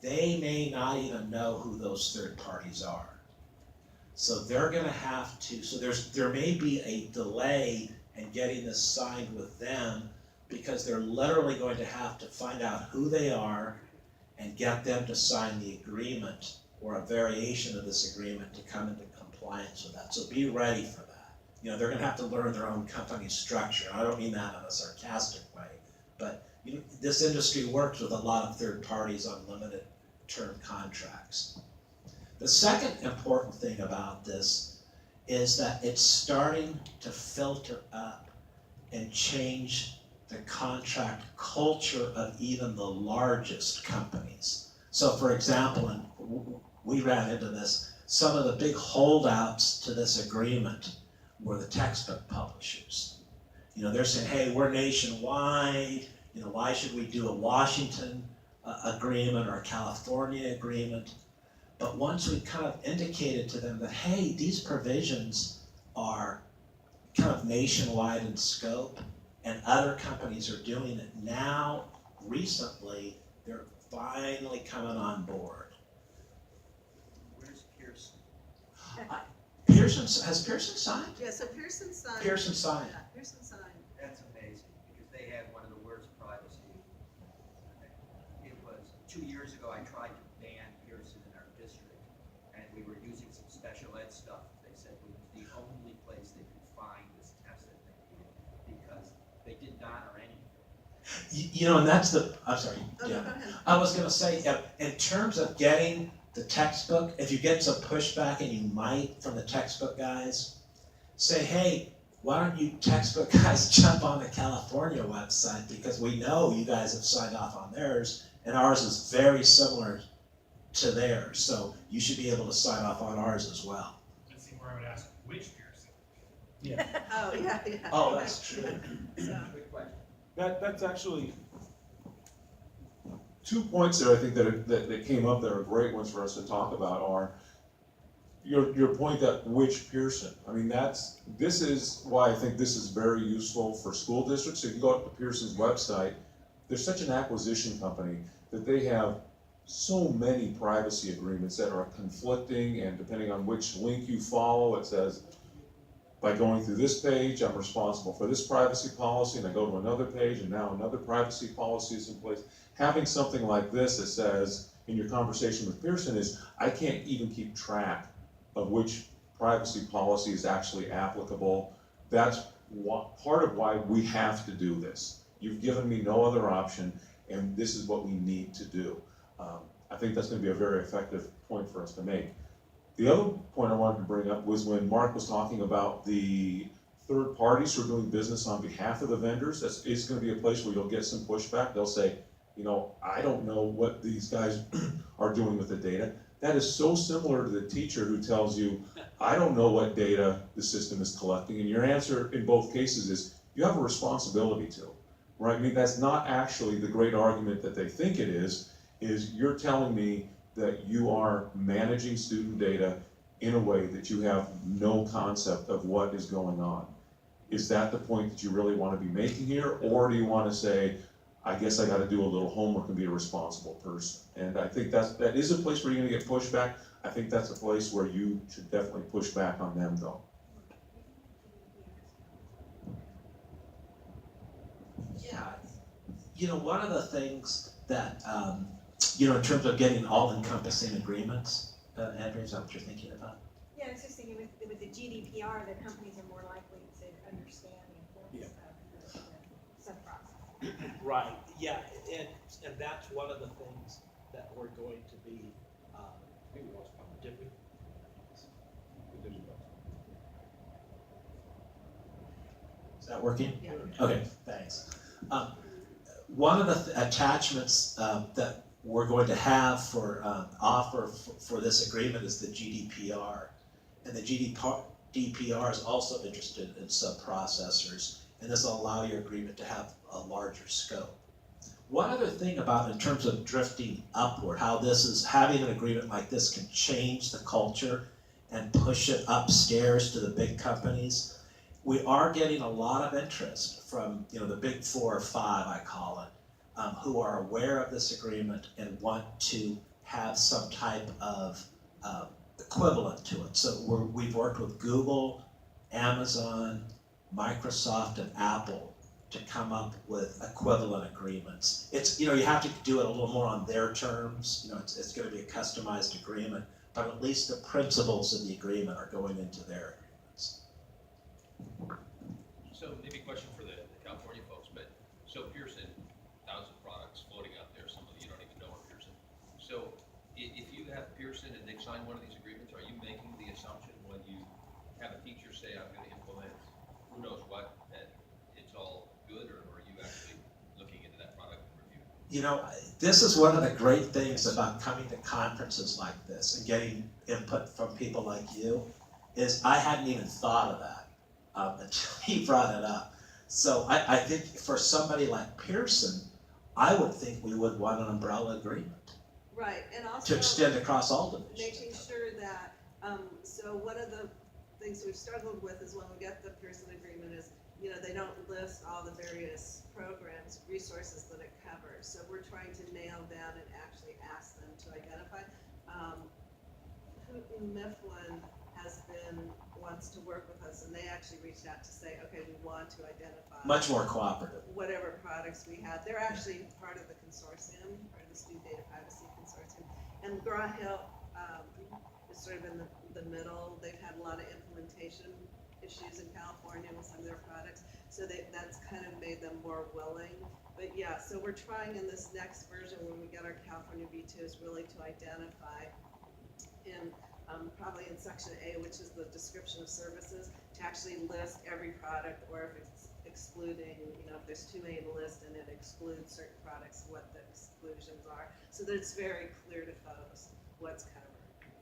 They may not even know who those third parties are. So they're gonna have to, so there may be a delay in getting this signed with them because they're literally going to have to find out who they are and get them to sign the agreement or a variation of this agreement to come into compliance with that. So be ready for that. You know, they're gonna have to learn their own company structure. I don't mean that in a sarcastic way, but this industry works with a lot of third parties on limited term contracts. The second important thing about this is that it's starting to filter up and change the contract culture of even the largest companies. So for example, and we ran into this, some of the big holdouts to this agreement were the textbook publishers. You know, they're saying, hey, we're nationwide, you know, why should we do a Washington agreement or a California agreement? But once we kind of indicated to them that, hey, these provisions are kind of nationwide in scope and other companies are doing it now, recently, they're finally coming on board. Where's Pearson? Has Pearson signed? Yeah, so Pearson signed. Pearson signed. Yeah, Pearson signed. That's amazing, because they had one of the worst privacy. It was 2 years ago, I tried to ban Pearson in our district, and we were using some special ed stuff. They said it was the only place they could find this test that they needed, because they did not or anything. You know, and that's the, I'm sorry, Oh, yeah. go ahead. I was gonna say, in terms of getting the textbook, if you get some pushback, and you might from the textbook guys, say, hey, why don't you textbook guys jump on the California website, because we know you guys have signed off on theirs, and ours is very similar to theirs, so you should be able to sign off on ours as well. Let's see where I would ask, which Pearson? Oh, yeah, yeah. Oh, that's true. So, Good question. That's actually 2 points there I think that came up that are great ones for us to talk about are your point that which Pearson. I mean, this is why I think this is very useful for school districts. If you go up to Pearson's website, they're such an acquisition company that they have so many privacy agreements that are conflicting, and depending on which link you follow, it says, by going through this page, I'm responsible for this privacy policy, and I go to another page, and now another privacy policy is in place. Having something like this that says, in your conversation with Pearson, is I can't even keep track of which privacy policy is actually applicable. That's part of why we have to do this. You've given me no other option, and this is what we need to do. I think that's going to be a very effective point for us to make. The other point I wanted to bring up was when Mark was talking about the third parties who are doing business on behalf of the vendors. It's going to be a place where you'll get some pushback. They'll say, you know, I don't know what these guys are doing with the data. That is so similar to the teacher who tells you, I don't know what data the system is collecting. And your answer in both cases is, you have a responsibility to, right? I mean, that's not actually the great argument that they think it is you're telling me that you are managing student data in a way that you have no concept of what is going on. Is that the point that you really want to be making here? Or do you want to say, I guess I got to do a little homework and be a responsible person? And I think that is a place where you're going to get pushback. I think that's a place where you should definitely push back on them, though. Yeah, you know, one of the things that, you know, in terms of getting all-encompassing agreements, Andrew, is that what you're thinking about? Yeah, I was just thinking with the GDPR, the companies are more likely to understand the importance of the sub-process. Right, yeah, and that's one of the things that we're going to be, did we? Is that working? Yeah. Okay, thanks. One of the attachments that we're going to have for offer for this agreement is the GDPR. And the GDPR is also interested in sub-processors, and this will allow your agreement to have a larger scope. One other thing about in terms of drifting upward, how this is, having an agreement like this can change the culture and push it upstairs to the big companies. We are getting a lot of interest from, the big 4 or 5, I call it, who are aware of this agreement and want to have some type of equivalent to it. So we've worked with Google, Amazon, Microsoft, and Apple to come up with equivalent agreements. It's, you have to do it a little more on their terms. It's going to be a customized agreement, but at least the principles of the agreement are going into their agreements. So maybe a question for the California folks, but so Pearson, 1,000 products floating out there, some of you don't even know are Pearson. So if you have Pearson and they sign one of these agreements, are you making the assumption when you have a teacher say, I'm going to implement who knows what, that it's all good, or are you actually looking into that product review? This is one of the great things about coming to conferences like this and getting input from people like you, is I hadn't even thought of that until he brought it up. So I think for somebody like Pearson, I would think we would want an umbrella agreement Right, and to also extend across all divisions. making sure that, so one of the things we've struggled with is when we get the Pearson agreement is, they don't list all the various programs, resources that it covers. So we're trying to nail down and actually ask them to identify. Putin Mifflin wants to work with us, and they actually reached out to say, okay, we want to identify Much more cooperative. whatever products we have. They're actually part of the consortium, part of the Student Data Privacy Consortium. And McGraw-Hill is sort of in the middle. They've had a lot of implementation issues in California with some of their products, so that's kind of made them more willing. But yeah, so we're trying in this next version when we get our California V2s really to identify in probably in section A, which is the description of services, to actually list every product, or if it's excluding, if there's too many to list and it excludes certain products, what the exclusions are, so that it's very clear to folks what's covered.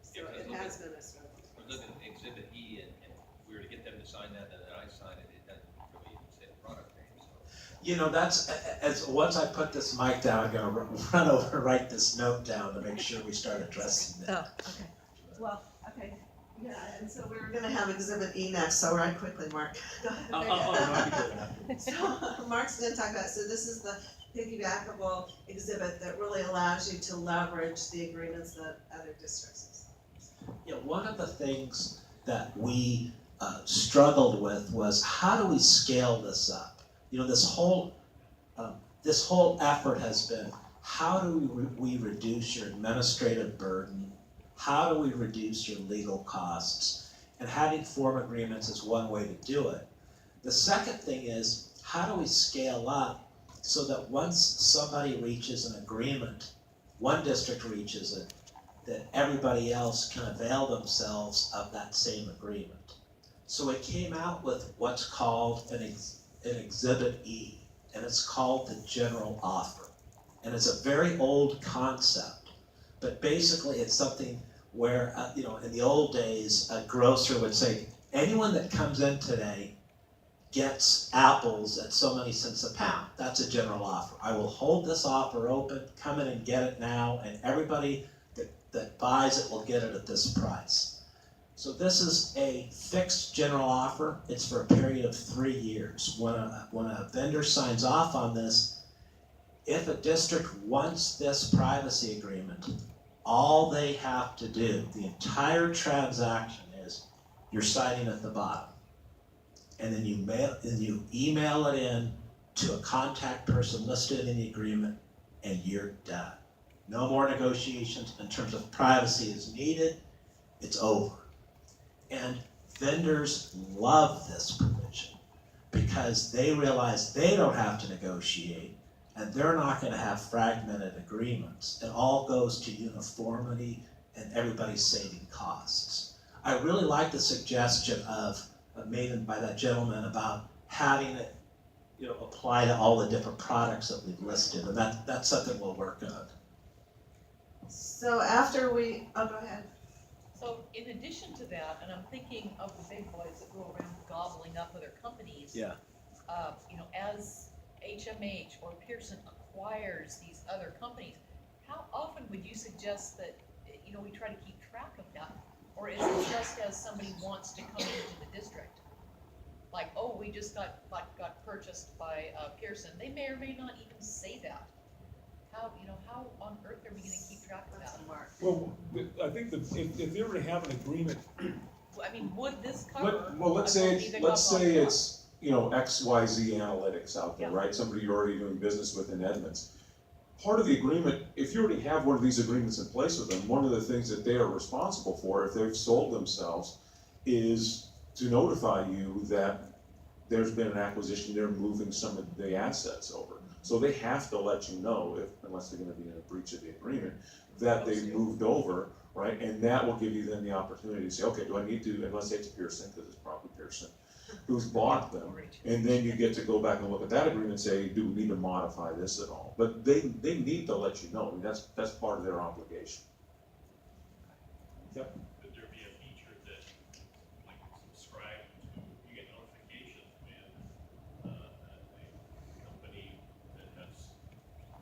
So Yeah, it has been a struggle. I was looking at Exhibit E, and if we were to get them to sign that, and then I sign it, it doesn't really even say the product name, so. That's, once I put this mic down, I'm gonna run over and write this note down to make sure we start addressing that. Oh, okay. Well, okay, yeah, and so we were gonna have Exhibit E next, so right quickly, Mark. Go ahead. No, I can do it after. So Mark's gonna talk about, so this is the piggybackable exhibit that really allows you to leverage the agreements that other districts have. One of the things that we struggled with was, how do we scale this up? This whole effort has been, how do we reduce your administrative burden? How do we reduce your legal costs? And having form agreements is one way to do it. The second thing is, how do we scale up so that once somebody reaches an agreement, one district reaches it, that everybody else can avail themselves of that same agreement. So it came out with what's called an Exhibit E, and it's called the general offer. And it's a very old concept, but basically it's something where, in the old days, a grocer would say, anyone that comes in today gets apples at so many cents a pound. That's a general offer. I will hold this offer open, come in and get it now, and everybody that buys it will get it at this price. So this is a fixed general offer. It's for a period of 3 years. When a vendor signs off on this, if a district wants this privacy agreement, all they have to do, the entire transaction, is you're signing at the bottom. And then you email it in to a contact person listed in the agreement, and you're done. No more negotiations in terms of privacy is needed. It's over. And vendors love this provision because they realize they don't have to negotiate, and they're not going to have fragmented agreements. It all goes to uniformity, and everybody's saving costs. I really like the suggestion made by that gentleman about having it, apply to all the different products that we've listed, and that's something we'll work on. So after go ahead. So in addition to that, and I'm thinking of the big boys that go around gobbling up other companies. Yeah. As HMH or Pearson acquires these other companies, how often would you suggest that, we try to keep track of that? Or is it just as somebody wants to come into the district? Like, oh, we just got purchased by Pearson, they may or may not even say that. How on earth are we gonna keep track of that? Well, I think that if they were to have an agreement, I mean, would this cover? let's say it's, XYZ Analytics out there, Yeah. right? Somebody you're already doing business with in Edmonds. Part of the agreement, if you already have one of these agreements in place with them, one of the things that they are responsible for, if they've sold themselves, is to notify you that there's been an acquisition, they're moving some of the assets over. So they have to let you know, unless they're gonna be in a breach of the agreement, that they've moved over, right? And that will give you then the opportunity to say, okay, do I need to, and let's say it's Pearson, because it's probably Pearson, who's bought them. And then you get to go back and look at that agreement and say, do we need to modify this at all? But they need to let you know, I mean, that's part of their obligation. Yep. Could there be a feature that, like, subscribe to, you get notifications when, a company that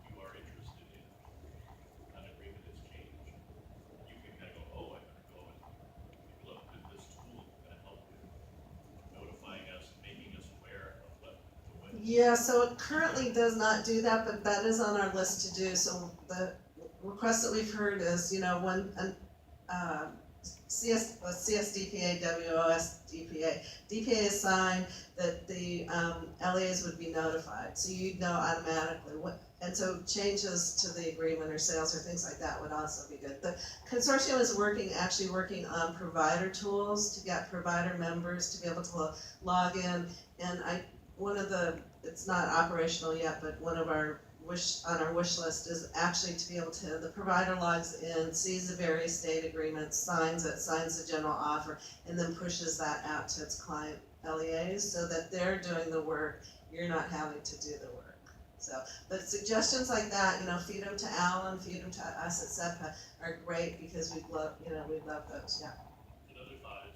you are interested in, an agreement has changed? You can kind of go, oh, I better go and look, this tool is gonna help with notifying us, making us aware of what the win. Yeah, so it currently does not do that, but that is on our list to do. So the request that we've heard is, when CSDPA, WOSDPA, DPA is signed, that the LEAs would be notified, so you'd know automatically and so changes to the agreement or sales or things like that would also be good. The consortium is actually working on provider tools to get provider members to be able to log in, and it's not operational yet, but one of our on our wish list is actually to be able to, the provider logs in, sees the various data agreements, signs the general offer, and then pushes that out to its client LEAs so that they're doing the work, you're not having to do the work. So, but suggestions like that, feed them to Alan, feed them to us at CETPA are great because we'd love those, yeah. Another thought is,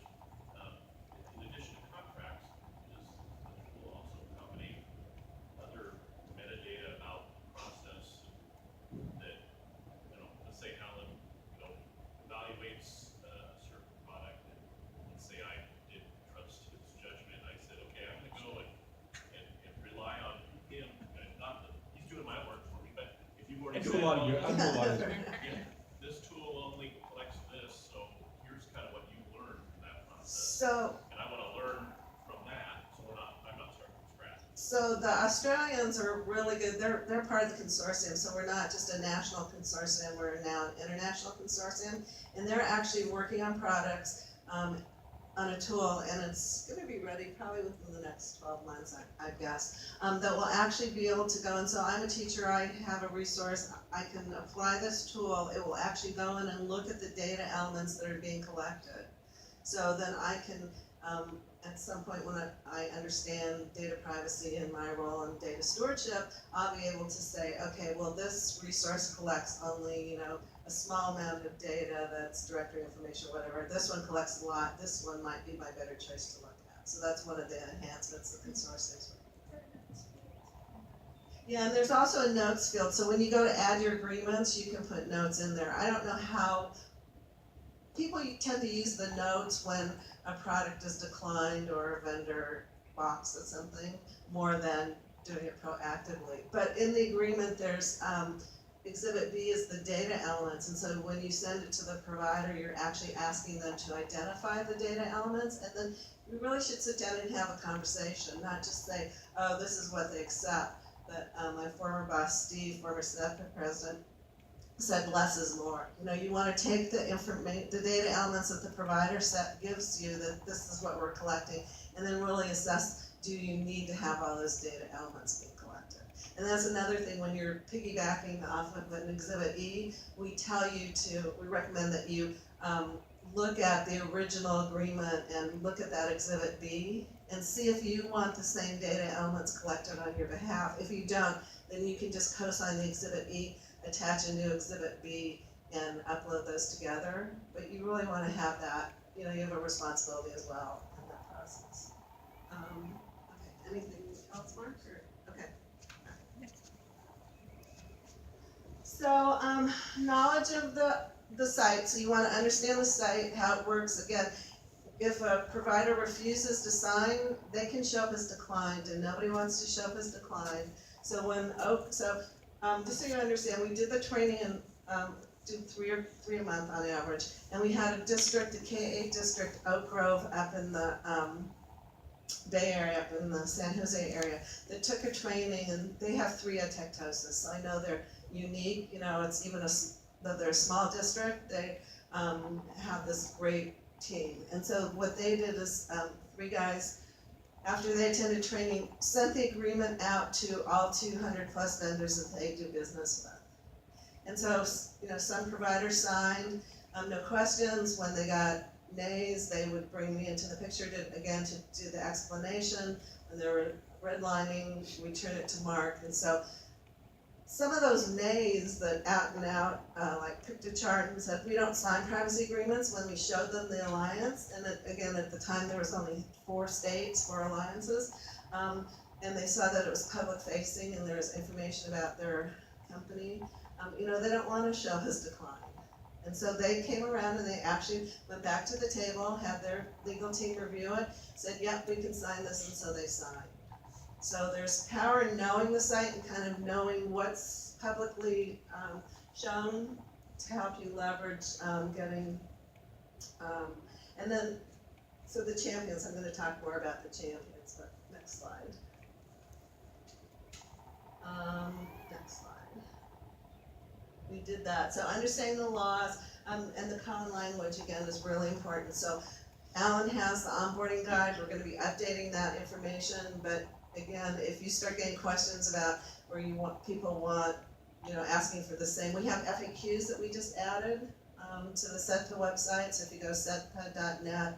in addition to contracts, is the tool also accompany other metadata about the process that, let's say Alan, evaluates a certain product, and let's say I did trust his judgment, I said, okay, I'm gonna go and rely on him, and not that he's doing my work for me, but if you were to I do say, a lot of this tool only collects this, so here's kind of what you learned from that process. So, And I wanna learn from that, so I'm not starting from scratch. So the Australians are really good, they're part of the consortium, so we're not just a national consortium, we're now an international consortium, and they're actually working on products, on a tool, and it's gonna be ready probably within the next 12 months, I guess, that will actually be able to go, and so I'm a teacher, I have a resource, I can apply this tool, it will actually go in and look at the data elements that are being collected. So then I can, at some point when I understand data privacy and my role in data stewardship, I'll be able to say, okay, well, this resource collects only, a small amount of data that's directory information, whatever. This one collects a lot. This one might be my better choice to look at. So that's one of the enhancements the consortium's working. Yeah, and there's also a notes field. So when you go to add your agreements, you can put notes in there. I don't know how people tend to use the notes when a product is declined or a vendor balks at something more than doing it proactively. But in the agreement, there's Exhibit B is the data elements, and so when you send it to the provider, you're actually asking them to identify the data elements, and then you really should sit down and have a conversation, not just say, oh, this is what they accept. But my former boss, Steve, former CETPA president, said less is more. You want to take the data elements that the provider set gives you, that this is what we're collecting, and then really assess, do you need to have all those data elements being collected? And that's another thing when you're piggybacking off of an Exhibit E, we recommend that you look at the original agreement and look at that Exhibit B and see if you want the same data elements collected on your behalf. If you don't, then you can just co-sign the Exhibit E, attach a new Exhibit B, and upload those together. But you really want to have that, you have a responsibility as well in that process. Okay, anything else, Mark? Okay. So, knowledge of the the site, so you wanna understand the site, how it works. Again, if a provider refuses to sign, they can show up as declined, and nobody wants to show up as declined. So just so you understand, we did the training in, do three a month on average, and we had a district, a K-8 district, Oak Grove, up in the, Bay Area, up in the San Jose area, that took a training, and they have 3 atectosis, so I know they're unique, you know, it's even though they're a small district, they, have this great team. And so what they did is, 3 guys, after they attended training, sent the agreement out to all 200 plus vendors that they do business with. And so, you know, some providers signed, no questions. When they got nays, they would bring me into the picture to do the explanation. When they were redlining, we turn it to Mark. And so some of those nays that out and out, like picked a chart and said, we don't sign privacy agreements, when we showed them the alliance, and again, at the time there was only 4 states, 4 alliances, and they saw that it was public facing and there was information about their company, you know, they don't want to show his decline. And so they came around and they actually went back to the table, had their legal team review it, said, yep, we can sign this, and so they signed. So there's power in knowing the site and kind of knowing what's publicly shown to help you leverage getting, and then, so the champions, I'm going to talk more about the champions, but next slide. Next slide. We did that. So understanding the laws and the common language, again, is really important. So Alan has the onboarding guide. We're going to be updating that information, but again, if you start getting questions about where people want, you know, asking for the same, we have FAQs that we just added to the CETPA website. So if you go to CETPA.net,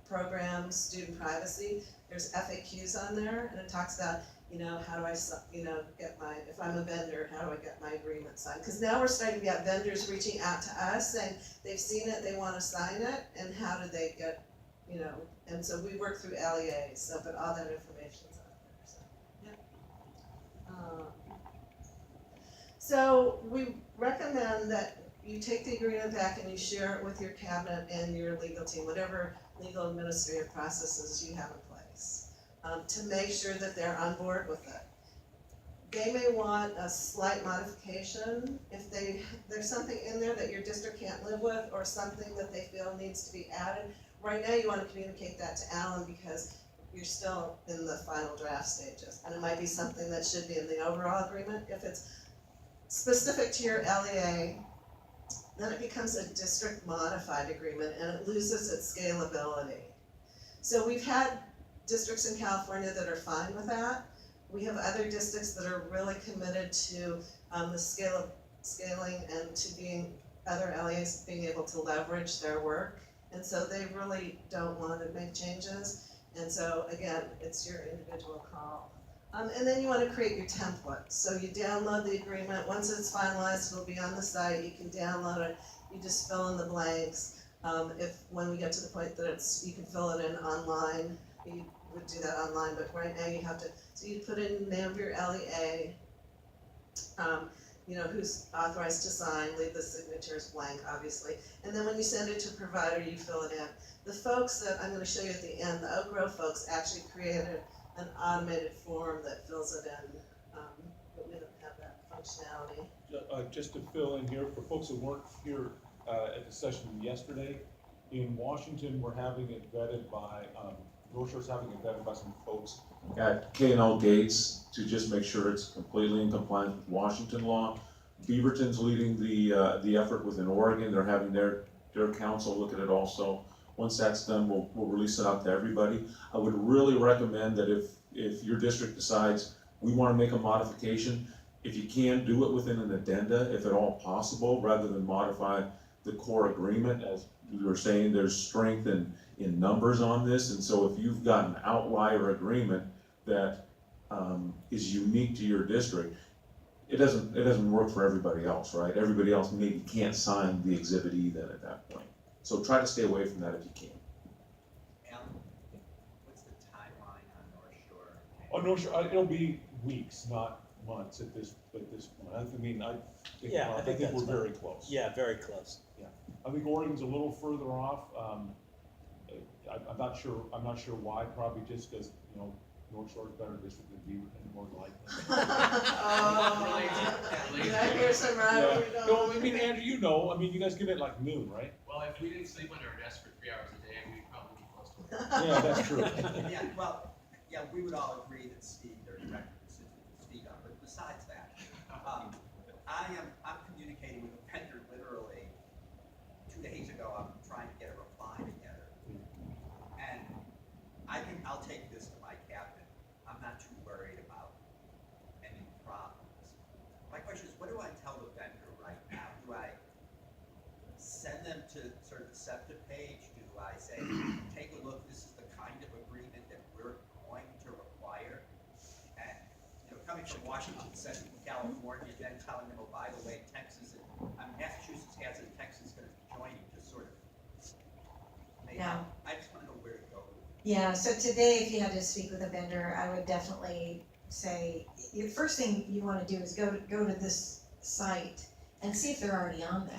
programs, student privacy, there's FAQs on there, and it talks about, you know, how do I, you know, get my, if I'm a vendor, how do I get my agreement signed? Because now we're starting to get vendors reaching out to us saying they've seen it, they want to sign it, and how do they get, you know, and so we work through LEAs, so, but all that information's out there, so, yeah. So we recommend that you take the agreement back and you share it with your cabinet and your legal team, whatever legal administrative processes you have in place, to make sure that they're on board with it. They may want a slight modification if there's something in there that your district can't live with, or something that they feel needs to be added. Right now, you want to communicate that to Alan because you're still in the final draft stages, and it might be something that should be in the overall agreement. If it's specific to your LEA, then it becomes a district modified agreement and it loses its scalability. So we've had districts in California that are fine with that. We have other districts that are really committed to the scaling and to being other LEAs being able to leverage their work. And so they really don't want to make changes. And so again, it's your individual call. And then you want to create your template. So you download the agreement. Once it's finalized, it'll be on the site. You can download it. You just fill in the blanks. When we get to the point that you can fill it in online, you would do that online. But right now you have to. So you put in the name of your LEA. You know, who's authorized to sign. Leave the signatures blank, obviously. And then when you send it to a provider, you fill it in. The folks that I'm going to show you at the end, the Oak Grove folks, actually created an automated form that fills it in, but we don't have that functionality. Just to fill in here, for folks who weren't here at the session yesterday, in Washington, we're having it vetted by, North Shore's having it vetted by some folks at K&L Gates to just make sure it's completely in compliance with Washington law. Beaverton's leading the effort within Oregon. They're having their council look at it also. Once that's done, we'll release it out to everybody. I would really recommend that if your district decides we want to make a modification, if you can, do it within an addenda, if at all possible, rather than modify the core agreement. As we were saying, there's strength in numbers on this, and so if you've got an outlier agreement that is unique to your district, it doesn't work for everybody else, right? Everybody else maybe can't sign the Exhibit E then at that point. So try to stay away from that if you can. Alan, what's the timeline on North Shore? On North Shore, it'll be weeks, not months at this point. I mean, I think, Yeah, I I think think we're that's fine. very close. Yeah, very close. I think Oregon's a little further off. I'm not sure why, probably just because, North Shore's better district than Beaverton, more than likely. Did I hear some rivalry going No, on? I mean, Andrew, you guys get it like noon, right? Well, if we didn't sleep under our desk for 3 hours a day, we'd probably be close to it. Yeah, that's true. Yeah, well, yeah, we would all agree that Steve, their director, is to speak on, but besides that, I'm communicating with a vendor literally 2 days ago. I'm trying to get a reply together. And I'll take this to my cabinet. I'm not too worried about any problems. My question is, what do I tell the vendor right now? Do I send them to sort of the SEPTA page? Do I say, take a look, this is the kind of agreement that we're going to require? And, coming from Washington, sending from California, then telling them, oh, by the way, Texas, Massachusetts has it, Texas is gonna be joining, just sort of. Yeah. I just wanna know where to go. Yeah, so today, if you had to speak with a vendor, I would definitely say, the first thing you wanna do is go to this site and see if they're already on there.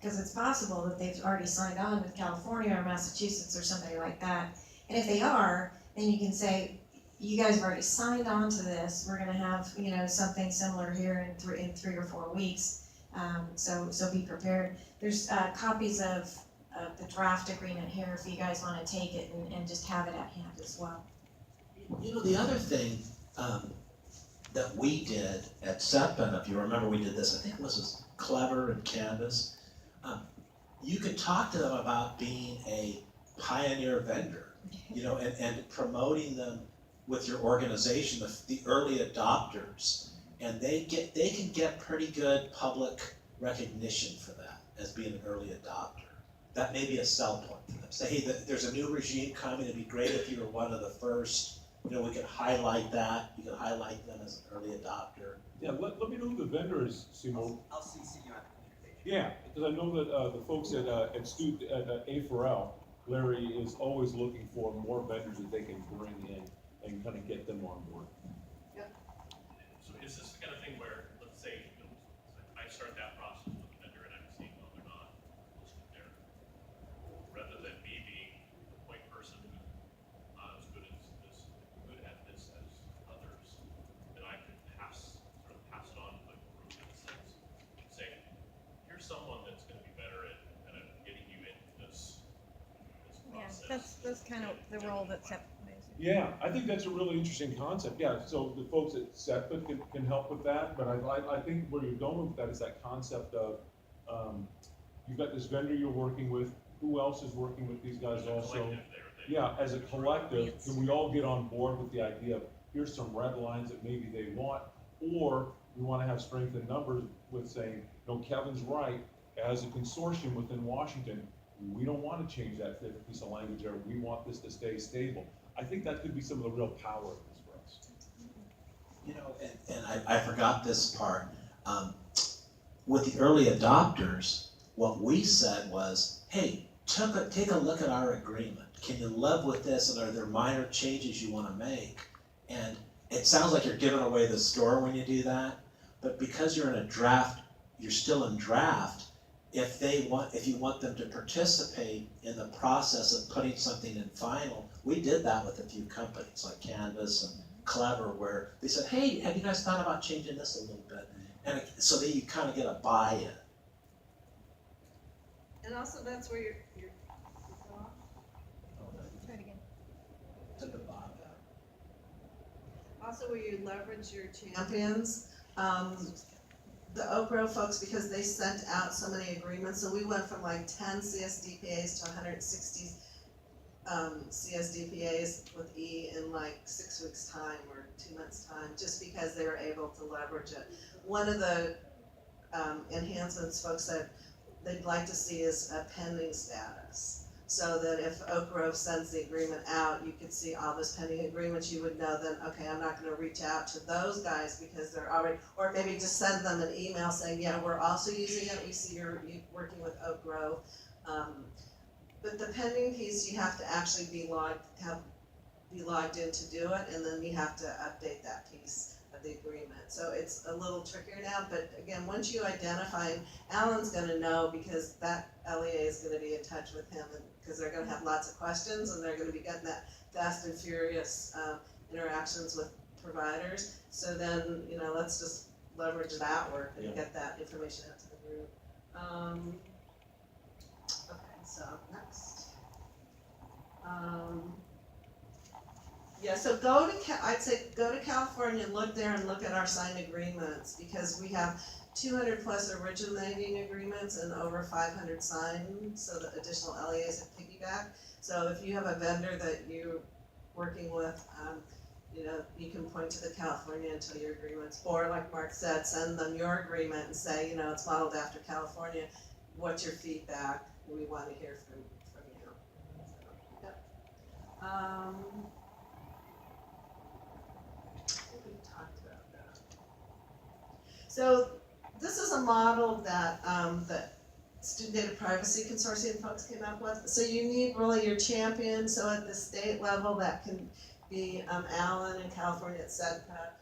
Because it's possible that they've already signed on with California or Massachusetts or somebody like that. And if they are, then you can say, you guys have already signed on to this, we're gonna have, something similar here in 3 or 4 weeks. So be prepared. There's copies of the draft agreement here if you guys wanna take it and just have it at hand as well. The other thing that we did at CETPA, and if you remember, we did this, I think it was Clever and Canvas. You could talk to them about being a pioneer vendor, and promoting them with your organization, the early adopters, and they can get pretty good public recognition for that as being an early adopter. That may be a sell point for them. Say, hey, there's a new regime coming, it'd be great if you were one of the first. We could highlight that. You could highlight them as an early adopter. Yeah, let me know who the vendor is, Seymour. I'll CC you on the communication. Yeah, because I know that the folks at A4L, Larry is always looking for more vendors that they can bring in and kind of get them on board. So is this the kind of thing where, let's say, I start that process with the vendor and I'm seeing, well, they're not listed there. Rather than me being the point person who's not as good at this as others, that I could pass it on to the group in a sense. Say, here's someone that's gonna be better at kind of getting you into this process. That's kind of the role that SEPTA plays. Yeah, I think that's a really interesting concept. Yeah, so the folks at CETPA can help with that, but I think where you're going with that is that concept of, you've got this vendor you're working with, who else is working with these guys also? Yeah, as a collective, can we all get on board with the idea of, here's some red lines that maybe they want, or we wanna have strength in numbers with saying, no, Kevin's right, as a consortium within Washington, we don't wanna change that fifth piece of language there, we want this to stay stable. I think that could be some of the real power of this for us. And I forgot this part. With the early adopters, what we said was, hey, take a look at our agreement. Can you live with this, and are there minor changes you want to make? And it sounds like you're giving away the store when you do that, but because you're in a draft, you're still in draft. If you want them to participate in the process of putting something in final, we did that with a few companies like Canvas and Clever, where they said, hey, have you guys thought about changing this a little bit? And so that you kind of get a buy-in. And also that's where you're Try it again. To the bottom. also where you leverage your champions. The Oak Grove folks, because they sent out so many agreements, so we went from like 10 CSDPAs to 160 CSDPAs with E in like 6 weeks' time or 2 months' time, just because they were able to leverage it. One of the enhancements folks said they'd like to see is a pending status. So that if Oak Grove sends the agreement out, you could see all this pending agreements, you would know then, okay, I'm not gonna reach out to those guys because they're already, or maybe just send them an email saying, yeah, we're also using it, we see you're working with Oak Grove. But the pending piece, you have to actually be logged in to do it, and then you have to update that piece of the agreement. So it's a little trickier now, but again, once you identify, Alan's gonna know because that LEA is gonna be in touch with him, and because they're gonna have lots of questions and they're gonna be getting that fast and furious interactions with providers. So then, let's just leverage that work and get that information out to the group. Okay, so next. So I'd say go to California and look there and look at our signed agreements, because we have 200 plus originating agreements and over 500 signed, so the additional LEAs that piggyback. So if you have a vendor that you're working with, you can point to the California and tell your agreements, or like Mark said, send them your agreement and say, it's modeled after California. What's your feedback? We want to hear from you. So, yep. We talked about that. So this is a model that the Student Data Privacy Consortium folks came up with. So you need really your champion. So at the state level, that can be Alan in California at CETPA.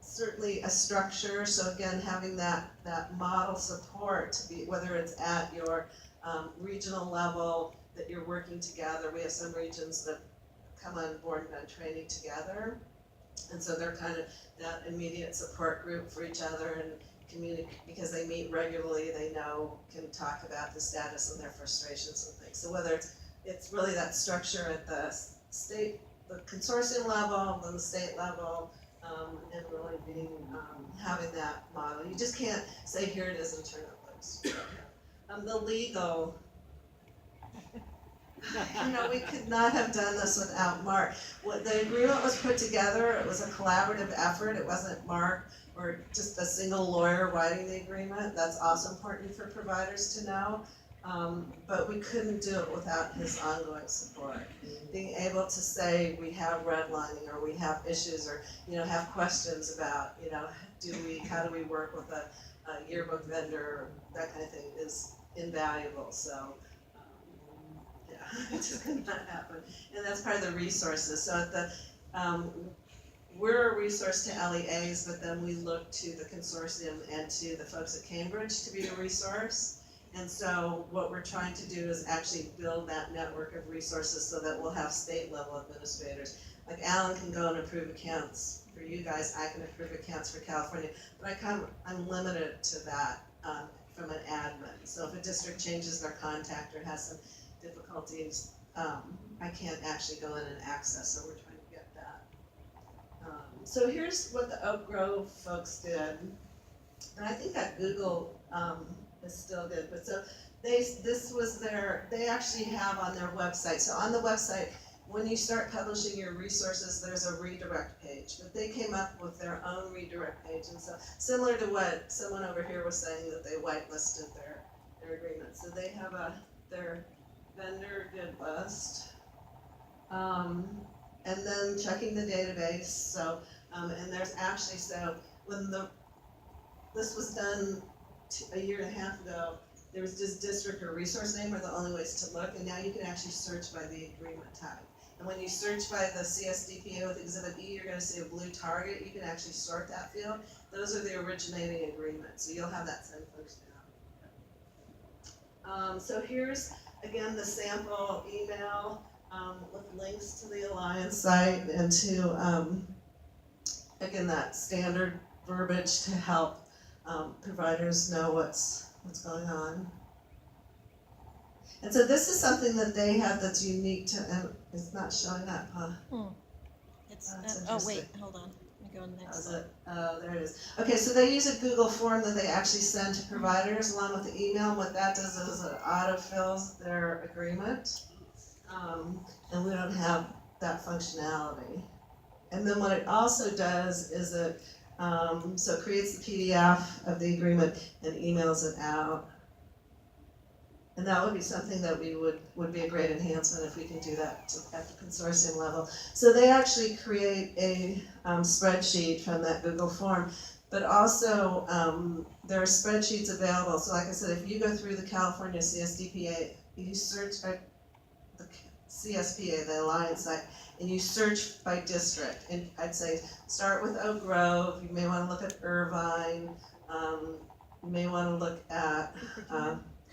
Certainly a structure. So again, having that model support to be, whether it's at your regional level that you're working together. We have some regions that come on board and done training together. And so they're kind of that immediate support group for each other and communicate, because they meet regularly, they can talk about the status and their frustrations and things. So whether it's really that structure at the consortium level, then the state level, and really having that model. You just can't say here it is and turn it loose. The legal, we could not have done this without Mark. When the agreement was put together, it was a collaborative effort. It wasn't Mark or just a single lawyer writing the agreement. That's also important for providers to know. But we couldn't do it without his ongoing support. Being able to say we have redlining or we have issues or have questions about how do we work with a yearbook vendor, that kind of thing is invaluable. So it just could not happen. And that's part of the resources. So at we're a resource to LEAs, but then we look to the consortium and to the folks at Cambridge to be a resource. And so what we're trying to do is actually build that network of resources so that we'll have state level administrators. Like Alan can go and approve accounts for you guys, I can approve accounts for California, but I'm limited to that from an admin. So if a district changes their contact or has some difficulties, I can't actually go in and access, so we're trying to get that. So here's what the Oak Grove folks did, and I think that Google is still good, but so they actually have on their website, so on the website, when you start publishing your resources, there's a redirect page, but they came up with their own redirect page, and so similar to what someone over here was saying, that they whitelisted their agreement. So they have their vendor good list, and then checking the database. So and there's actually, so when this was done a year and a half ago, there was just district or resource name were the only ways to look, and now you can actually search by the agreement type. And when you search by the CSDPA with Exhibit E, you're going to see a blue target. You can actually sort that field. Those are the originating agreements, so you'll have that same functionality. So here's, again, the sample email with links to the Alliance site and to, again, that standard verbiage to help providers know what's going on. And so this is something that they have that's unique to, and it's not showing up, huh? It's, That's oh wait, interesting. hold on, let me go on the next How's slide. it? Oh, there it is. Okay, so they use a Google form that they actually send to providers along with the email. And what that does is it autofills their agreement, and we don't have that functionality. And then what it also does is it so it creates the PDF of the agreement and emails it out. And that would be something that we would be a great enhancement if we can do that at the consortium level. So they actually create a spreadsheet from that Google form, but also there are spreadsheets available. So like I said, if you go through the California CSDPA, you search by the CSPA, the Alliance site, and you search by district. And I'd say start with Oak Grove. You may want to look at Irvine. You may want to look at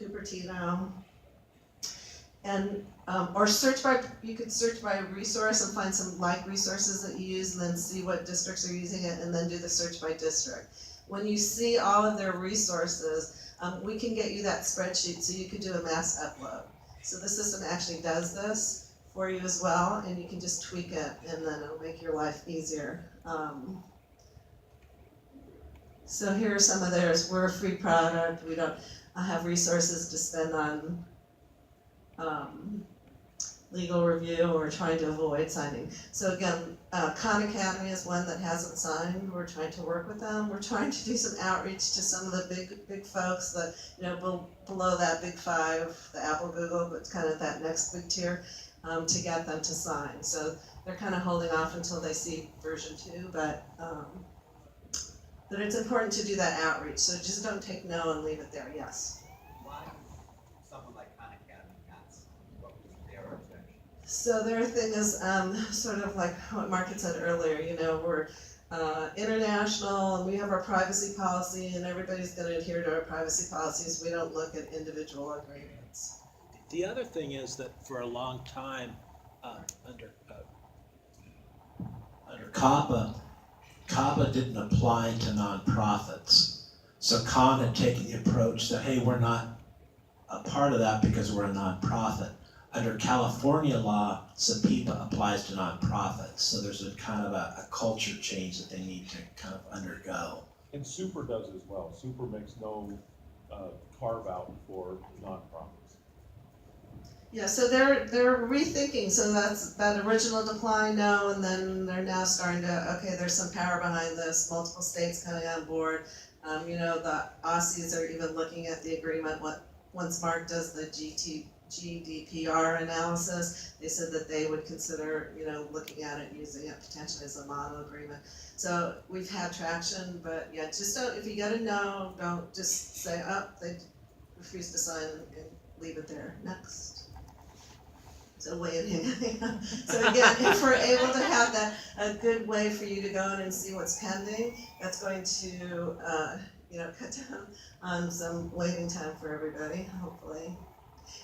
Cupertino. And or search by, you could search by resource and find some like resources that you use, and then see what districts are using it, and then do the search by district. When you see all of their resources, we can get you that spreadsheet so you could do a mass upload. So the system actually does this for you as well, and you can just tweak it, and then it'll make your life easier. So here are some of theirs. We're a free product. We don't have resources to spend on legal review. We're trying to avoid signing. So again, Khan Academy is one that hasn't signed. We're trying to work with them. We're trying to do some outreach to some of the big folks that, below that big five, the Apple, Google, but kind of that next big tier, to get them to sign. So they're kind of holding off until they see version 2, but it's important to do that outreach. So just don't take no and leave it there. Yes. Why someone like Khan Academy not? What was their objection? So their thing is sort of like what Mark had said earlier, we're international and we have our privacy policy and everybody's going to adhere to our privacy policies. We don't look at individual agreements. The other thing is that for a long time, under CAPA didn't apply to nonprofits. So Khan had taken the approach that, hey, we're not a part of that because we're a nonprofit. Under California law, CETPA applies to nonprofits. So there's a kind of a culture change that they need to kind of undergo. And Super does as well. Super makes no carve out for nonprofits. Yeah, so they're rethinking. So that's that original decline now, and then they're now starting to, okay, there's some power behind this, multiple states coming on board. The Aussies are even looking at the agreement. Once Mark does the GDPR analysis, they said that they would consider, looking at it, using it potentially as a model agreement. So we've had traction, but yeah, just don't, if you get a no, don't just say, oh, they refuse to sign and leave it there. Next. So waiting. So again, if we're able to have that, a good way for you to go in and see what's pending, that's going to, cut down on some waiting time for everybody, hopefully.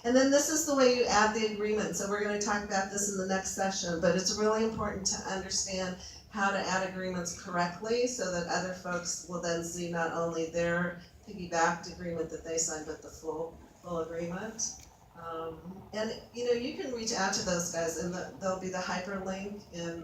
And then this is the way you add the agreement. So we're going to talk about this in the next session, but it's really important to understand how to add agreements correctly so that other folks will then see not only their piggybacked agreement that they signed, but the full agreement. And you can reach out to those guys, and there'll be the hyperlink in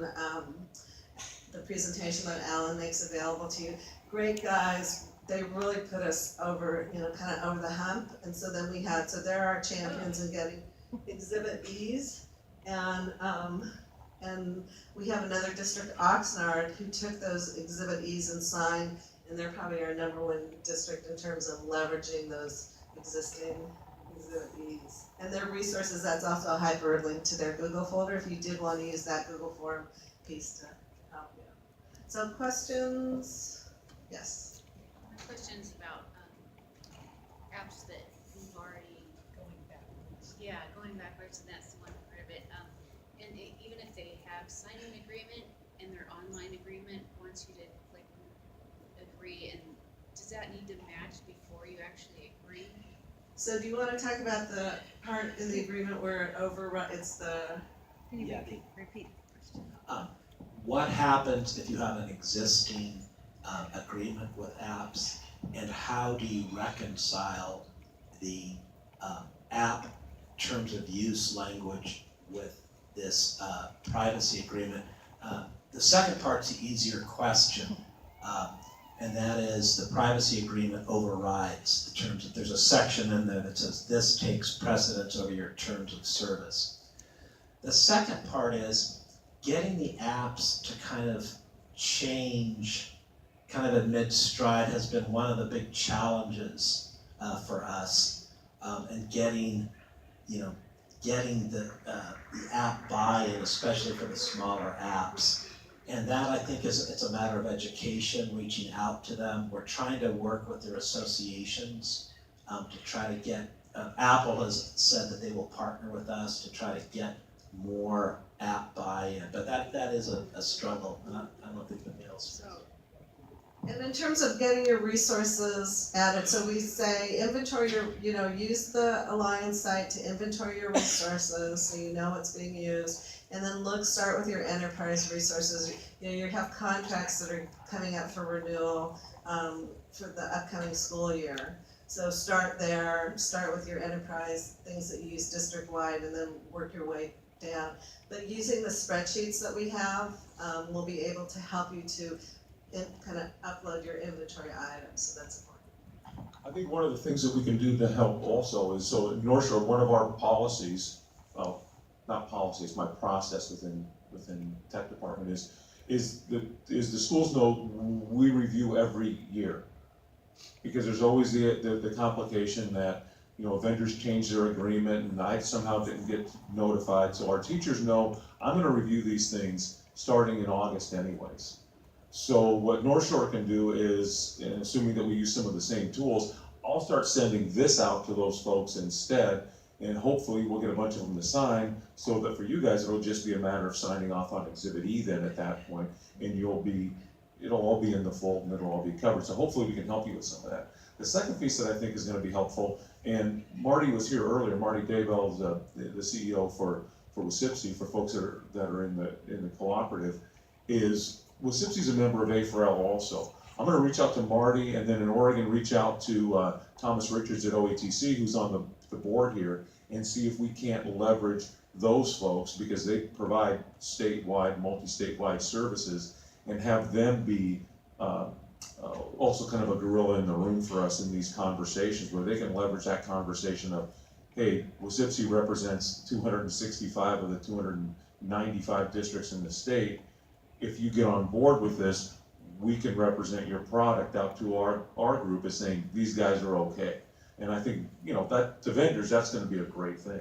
the presentation that Alan makes available to you. Great guys, they really put us over, kind of over the hump. And so then so there are champions in getting Exhibit Bs, and we have another district, Oxnard, who took those Exhibit Es and signed, and they're probably our #1 district in terms of leveraging those existing Exhibit Bs. And their resources, that's also a hyperlink to their Google folder if you did want to use that Google form piece to help you. So questions? Yes. My question's about apps that we've already going backwards, and that's the one part of it. And even if they have signed an agreement and their online agreement, once you did click agree, and does that need to match before you actually agree? So do you want to talk about the part in the agreement where it overrides Can you Yeah. repeat the question? What happens if you have an existing agreement with apps, and how do you reconcile the app terms of use language with this privacy agreement? The second part's the easier question, and that is the privacy agreement overrides the terms of, there's a section in there that says this takes precedence over your terms of service. The second part is getting the apps to kind of change kind of in mid-stride has been one of the big challenges for us, and getting the app buy-in, especially for the smaller apps. And that, I think, it's a matter of education, reaching out to them. We're trying to work with their associations to try to get, Apple has said that they will partner with us to try to get more app buy-in, but that is a struggle, and I don't know if anybody else. And in terms of getting your resources added, so we say inventory your, use the Alliance site to inventory your resources, so you know what's being used. And then start with your enterprise resources. You have contracts that are coming up for renewal, for the upcoming school year. So start there, start with your enterprise, things that you use district-wide, and then work your way down. But using the spreadsheets that we have, will be able to help you to kind of upload your inventory items, so that's important. I think one of the things that we can do to help also is, so at North Shore, one of our policies, well, not policies, my process within tech department is the schools know we review every year. Because there's always the complication that, vendors change their agreement and I somehow didn't get notified, so our teachers know I'm gonna review these things starting in August anyways. So what North Shore can do is, and assuming that we use some of the same tools, I'll start sending this out to those folks instead, and hopefully we'll get a bunch of them to sign, so that for you guys, it'll just be a matter of signing off on Exhibit E then at that point, and it'll all be in the fold and it'll all be covered. So hopefully we can help you with some of that. The second piece that I think is gonna be helpful, and Marty was here earlier, Marty Daybell is the CEO for WSIPSI, for folks that are in the cooperative, is WSIPSI's a member of A4L also. I'm gonna reach out to Marty, and then in Oregon, reach out to Thomas Richards at OATC, who's on the board here, and see if we can't leverage those folks, because they provide statewide, multi-statewide services, and have them be also kind of a gorilla in the room for us in these conversations, where they can leverage that conversation of, hey, WSIPSI represents 265 of the 295 districts in the state. If you get on board with this, we can represent your product out to our group as saying, these guys are okay. And I think, that to vendors, that's gonna be a great thing.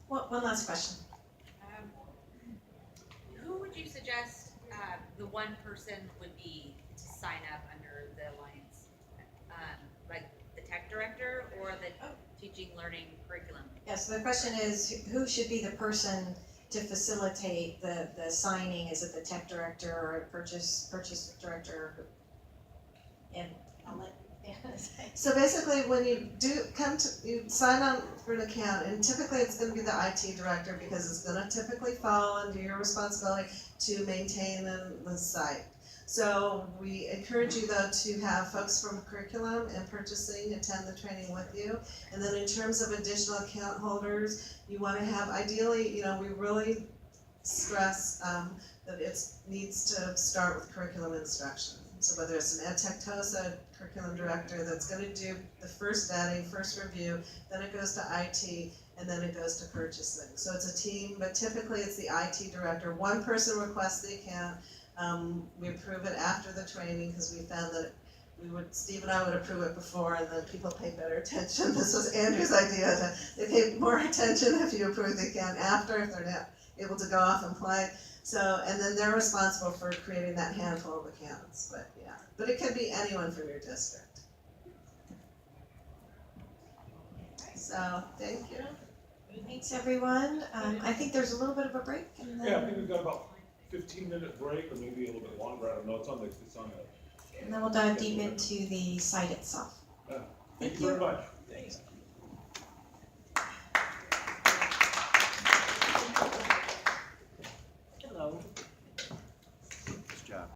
One last question. Who would you suggest the one person would be to sign up under the Alliance? Like the tech director or the teaching learning curriculum? Yeah, so the question is, who should be the person to facilitate the signing? Is it the tech director or purchase director? And I'll let Anna say. So basically, when you you sign on for an account, and typically it's gonna be the IT director, because it's gonna typically fall under your responsibility to maintain the site. So we encourage you though to have folks from curriculum and purchasing attend the training with you. And then in terms of additional account holders, you wanna have, ideally, we really stress that it needs to start with curriculum instruction. So whether it's an ed tech TOSA curriculum director that's gonna do the first vetting, first review, then it goes to IT, and then it goes to purchasing. So it's a team, but typically it's the IT director. One person requests the account. We approve it after the training, because we found that Steve and I would approve it before, and then people pay better attention. This was Andrew's idea, they pay more attention if you approve the account after, if they're not able to go off and play. So, and then they're responsible for creating that handful of accounts, but it could be anyone from your district. So, thank you. Thanks, everyone. I think there's a little bit of a break. And then... Yeah, I think we've got about 15-minute break, or maybe a little bit longer. I don't know. It's on the. And then we'll dive deep into the site itself. Thank you very much. Thanks.